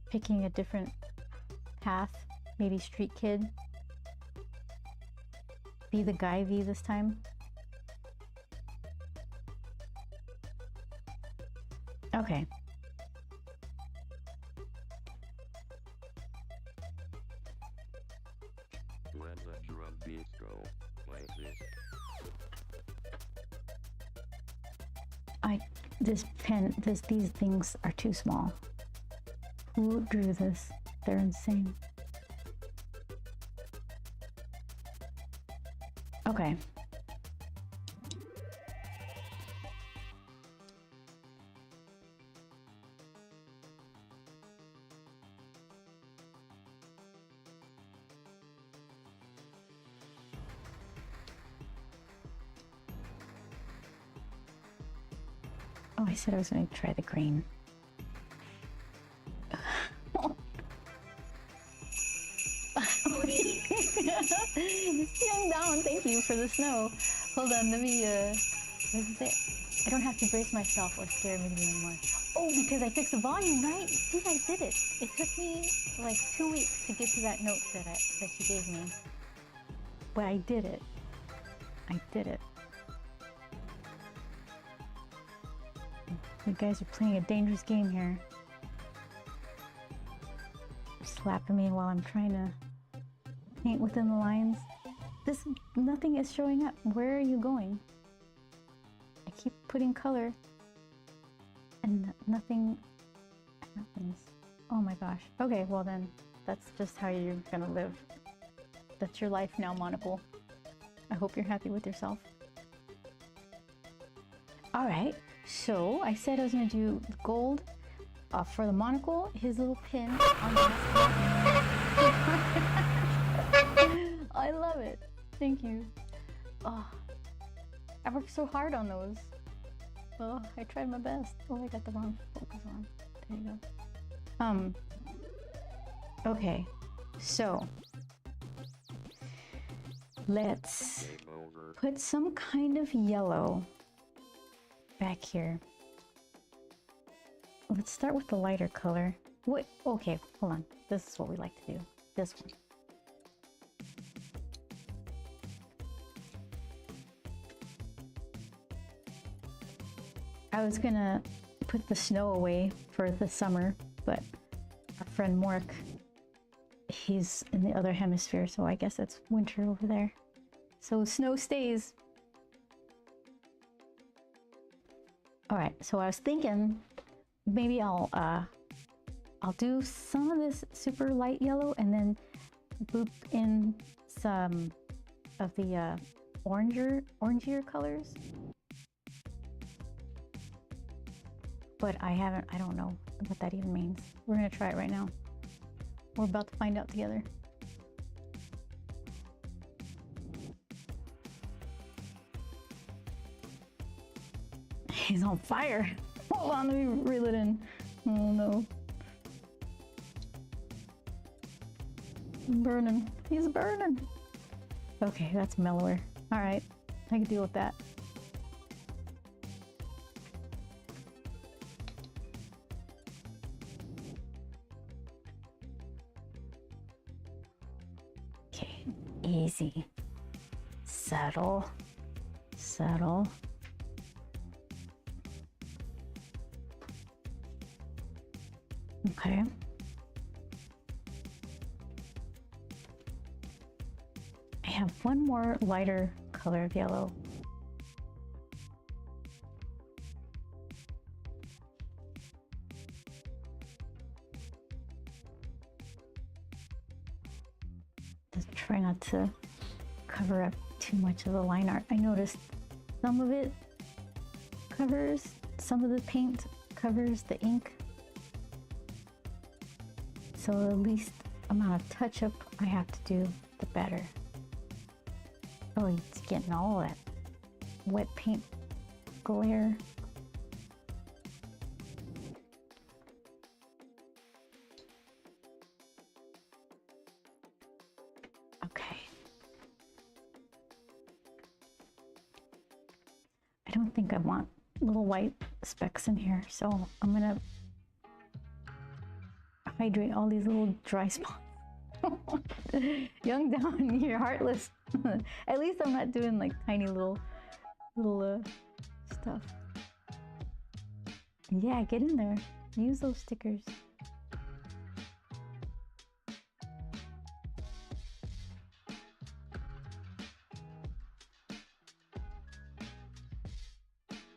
Picking a different path. Maybe Street Kid. Be the Guy V this time. Okay. When the drum beats go like this. These things are too small. Who drew this? They're insane. Okay. Oh, I said I was going to try the green. Young down, thank you for the snow. Hold on, let me, what does it say? I don't have to brace myself or scare me anymore. Oh, because I fixed the volume, right? See, I did it. It took me like 2 weeks to get to that note that you gave me. But I did it. I did it. You guys are playing a dangerous game here. Slapping me while I'm trying to paint within the lines. Nothing is showing up. Where are you going? I keep putting color and nothing happens. Oh my gosh. Okay, well then, that's just how you're gonna live. That's your life now, Monocle. I hope you're happy with yourself. All right, so I said I was gonna do gold for the monocle, his little pin on the I love it. Thank you. Oh, I worked so hard on those. Well, I tried my best. Oh, I got the wrong focus on. There you go. Okay, so let's put some kind of yellow back here. Let's start with the lighter color. Wait, okay, hold on. This is what we like to do. This one. I was gonna put the snow away for the summer, but our friend Mork, he's in the other hemisphere, so I guess it's winter over there. So snow stays. All right, so I was thinking maybe I'll do some of this super light yellow and then boop in some of the orangier colors. But I don't know what that even means. We're gonna try it right now. We're about to find out together. He's on fire. Hold on, let me reel it in. Oh no. I'm burning. He's burning. Okay, that's mellower. All right, I can deal with that. Okay, easy. Settle. Settle. Okay. I have one more lighter color of yellow. Just try not to cover up too much of the line art. I noticed some of it covers, some of the paint covers the ink. So the least amount of touch-up I have to do, the better. Oh, it's getting all that wet paint glare. Okay. I don't think I want little white specks in here, so I'm gonna hydrate all these little dry spots. Young Dawn, you're heartless. At least I'm not doing like tiny little stuff. Yeah, get in there. Use those stickers.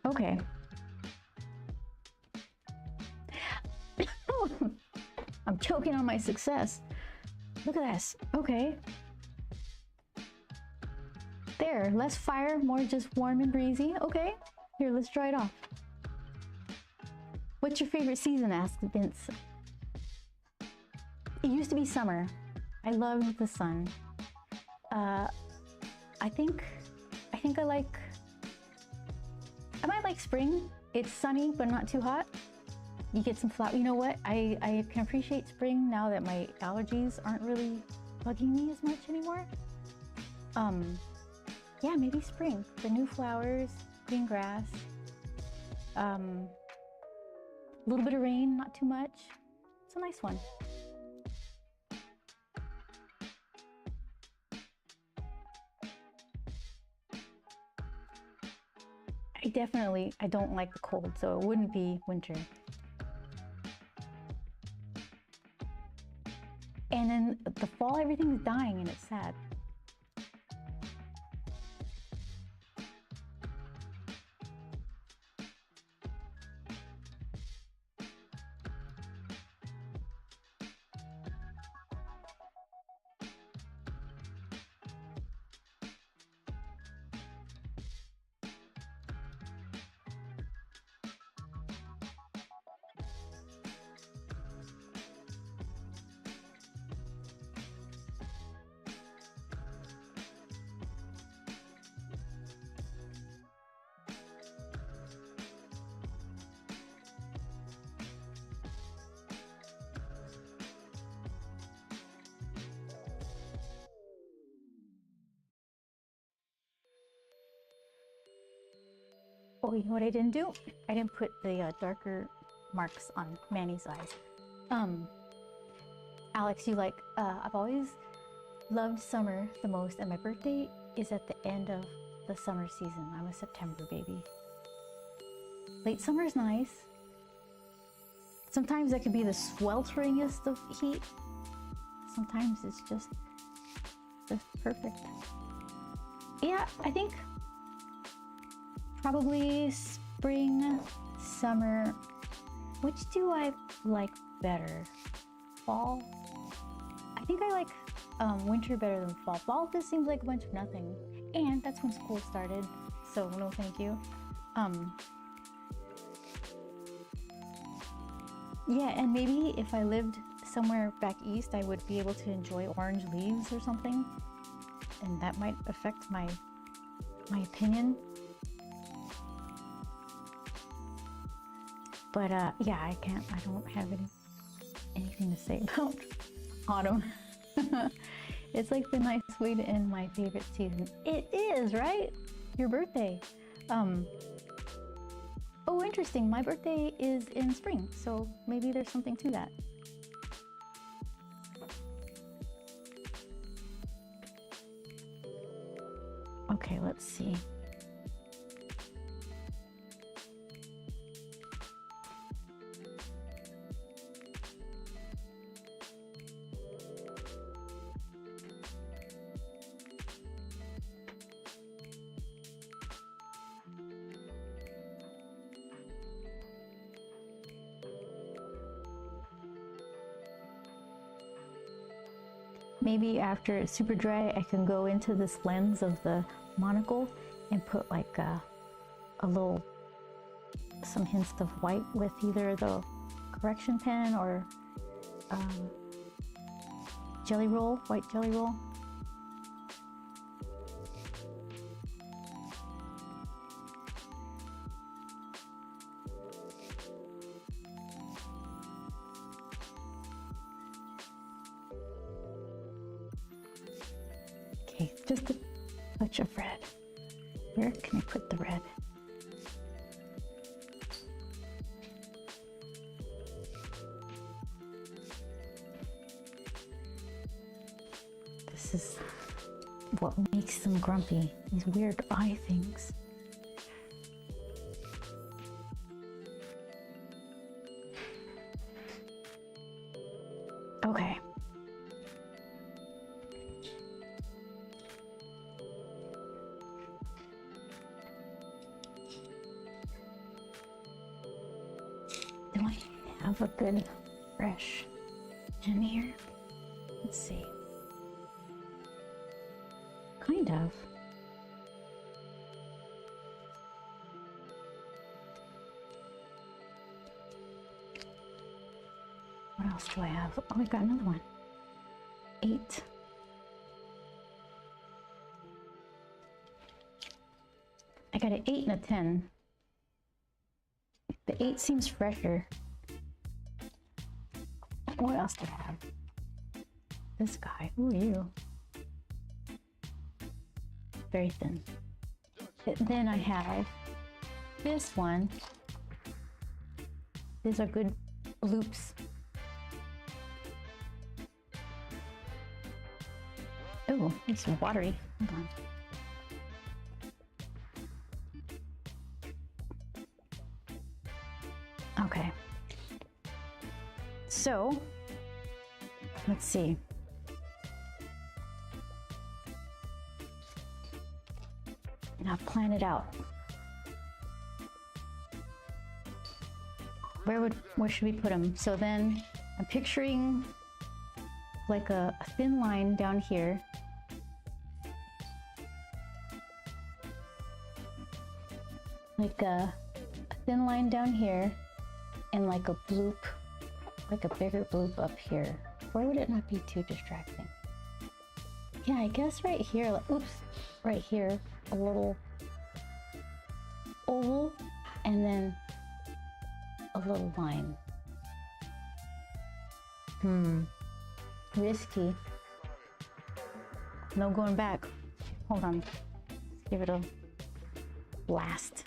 Okay. I'm choking on my success. Look at this. Okay. There, less fire, more just warm and breezy. Okay. Here, let's dry it off. What's your favorite season? Asked Vince. It used to be summer. I loved the sun. I think I might like spring. It's sunny, but not too hot. You get some flower. You know what? I can appreciate spring now that my allergies aren't really bugging me as much anymore. Yeah, maybe spring. The new flowers, green grass, a little bit of rain, not too much. It's a nice one. I don't like the cold, so it wouldn't be winter. And then the fall, everything's dying and it's sad. Oh, you know what I didn't do? I didn't put the darker marks on Manny's eyes. Alex, you like, I've always loved summer the most, and my birthday is at the end of the summer season. I'm a September baby. Late summer is nice. Sometimes it can be the swelteringest of heat. Sometimes it's just perfect. Yeah, I think probably spring, summer. Which do I like better? Fall? I think I like winter better than fall. Fall just seems like a bunch of nothing. And that's when school started, so no thank you. Yeah, and maybe if I lived somewhere back east, I would be able to enjoy orange leaves or something. And that might affect my opinion. But yeah, I don't have anything to say about autumn. It's like the nice way to end my favorite season. It is, right? Your birthday. Oh, interesting. My birthday is in spring, so maybe there's something to that. Okay, let's see. Maybe after it's super dry, I can go into this lens of the monocle and put like some hints of white with either the correction pen or jelly roll, white jelly roll. Okay, just a touch of red. Where can I put the red? This is what makes them grumpy, these weird eye things. Okay. Do I have a good brush in here? Let's see. Kind of. What else do I have? Oh, I got another one. 8. I got an 8 and a 10. The 8 seems fresher. What else do I have? This guy. Who are you? Very thin. Then I have this one. These are good loops. Oh, it's watery. Hold on. Okay. So, let's see. Now plan it out. Where should we put them? So then I'm picturing like a thin line down here. Like a thin line down here and like a bloop, like a bigger bloop up here. Where would it not be too distracting? Yeah, I guess right here, like, oops, right here, a little oval and then a little line. Risky. No going back. Hold on. Let's give it a blast.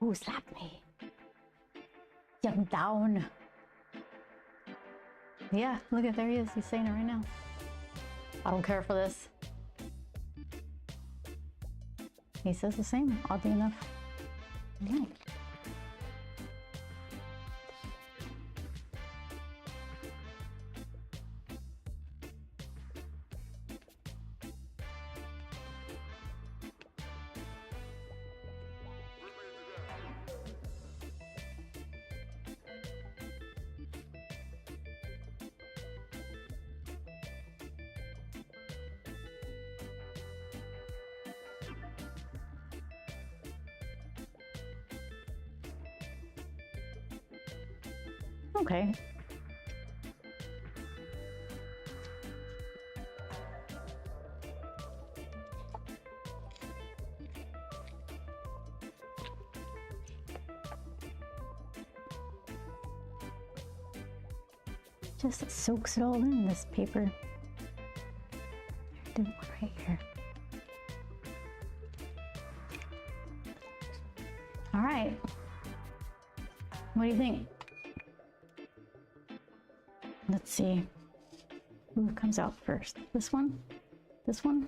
Who slapped me? Young down. Yeah, look at, there he is. He's saying it right now. I don't care for this. He says the same, oddly enough. Yeah. Okay. Just soaks it all in, this paper. Do one right here. All right. What do you think? Let's see. Who comes out first? This one? This one?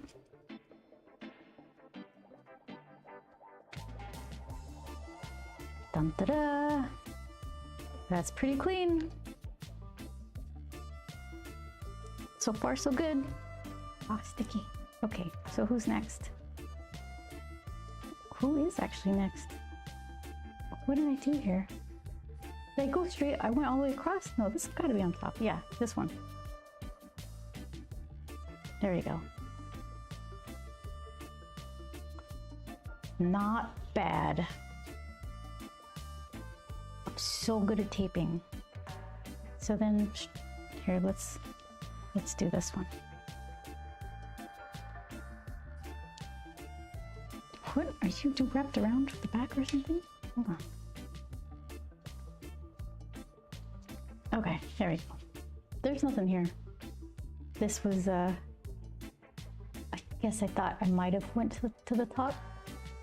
Dun da da! That's pretty clean. So far, so good. Ah, sticky. Okay, so who's next? Who is actually next? What did I do here? Did I go straight? I went all the way across? No, this has got to be on top. Yeah, this one. There you go. Not bad. I'm so good at taping. So then, here, let's do this one. What are you wrapped around the back or something? Hold on. Okay, there we go. There's nothing here. This was, I guess I thought I might have went to the top.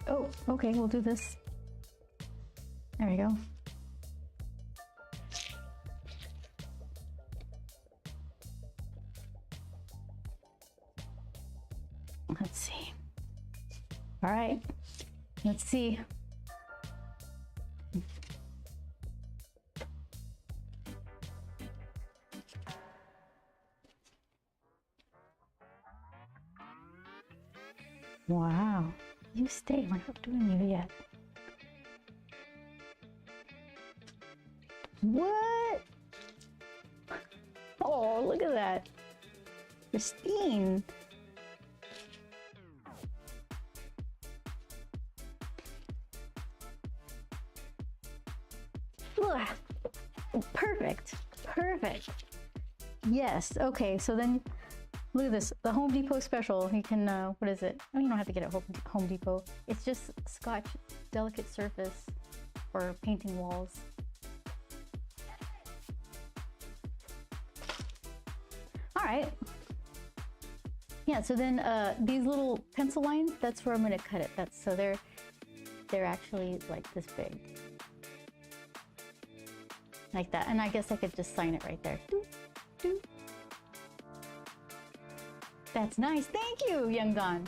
Oh, okay, we'll do this. There we go. Let's see. All right, let's see. Wow, you stay. We're not doing you yet. What? Oh, look at that. Pristine. Ugh. Perfect. Perfect. Yes. Okay, so then look at this, the Home Depot special. You can, what is it? Oh, you don't have to get it at Home Depot. It's just Scotch Delicate Surface for painting walls. All right. Yeah, so then these little pencil lines, that's where I'm gonna cut it. So they're actually like this big. Like that. And I guess I could just sign it right there. Doop, doop. That's nice. Thank you, Young Don.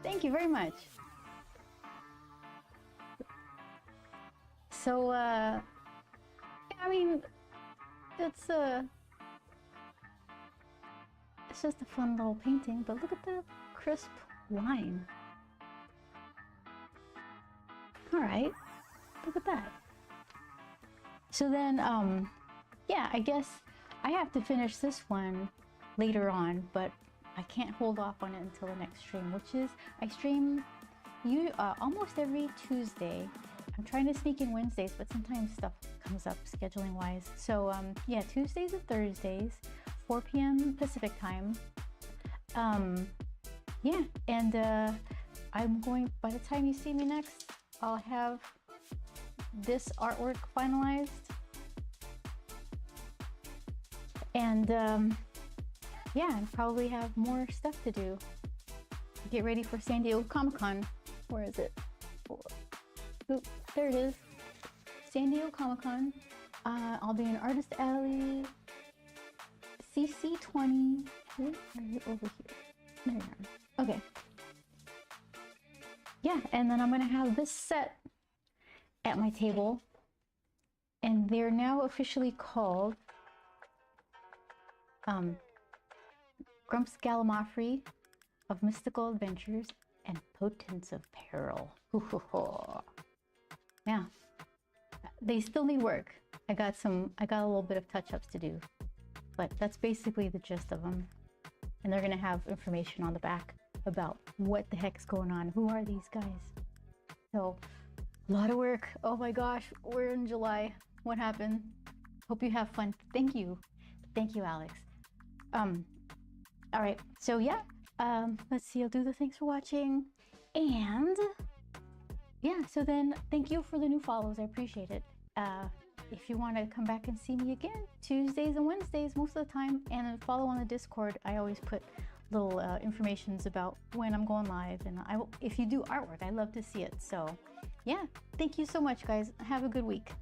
Thank you very much. So, I mean, it's just a fun little painting, but look at the crisp line. All right, look at that. So then, yeah, I guess I have to finish this one later on, but I can't hold off on it until the next stream, which is, I stream almost every Tuesday. I'm trying to sneak in Wednesdays, but sometimes stuff comes up scheduling wise. So yeah, Tuesdays and Thursdays, 4 p.m. Pacific time. Yeah, and I'm going, by the time you see me next, I'll have this artwork finalized. And yeah, and probably have more stuff to do. Get ready for San Diego Comic-Con. Where is it? Oop. there it is. San Diego Comic-Con. I'll be in Artist Alley. CC20. Where are you over here? There you are. Okay. Yeah, and then I'm gonna have this set at my table. And they're now officially called Grumps Gallimaufry of Mystical Adventures and Potence of Peril. Yeah, they still need work. I got a little bit of touch-ups to do, but that's basically the gist of them. And they're gonna have information on the back about what the heck's going on. Who are these guys? So, a lot of work. Oh my gosh, we're in July. What happened? Hope you have fun. Thank you, Alex. All right, so yeah, let's see. I'll do the thanks for watching, and yeah. So then, thank you for the new follows. I appreciate it. If you want to come back and see me again, Tuesdays and Wednesdays most of the time, and follow on the Discord. I always put little informations about when I'm going live, and if you do artwork, I love to see it. So yeah, thank you so much, guys. Have a good week.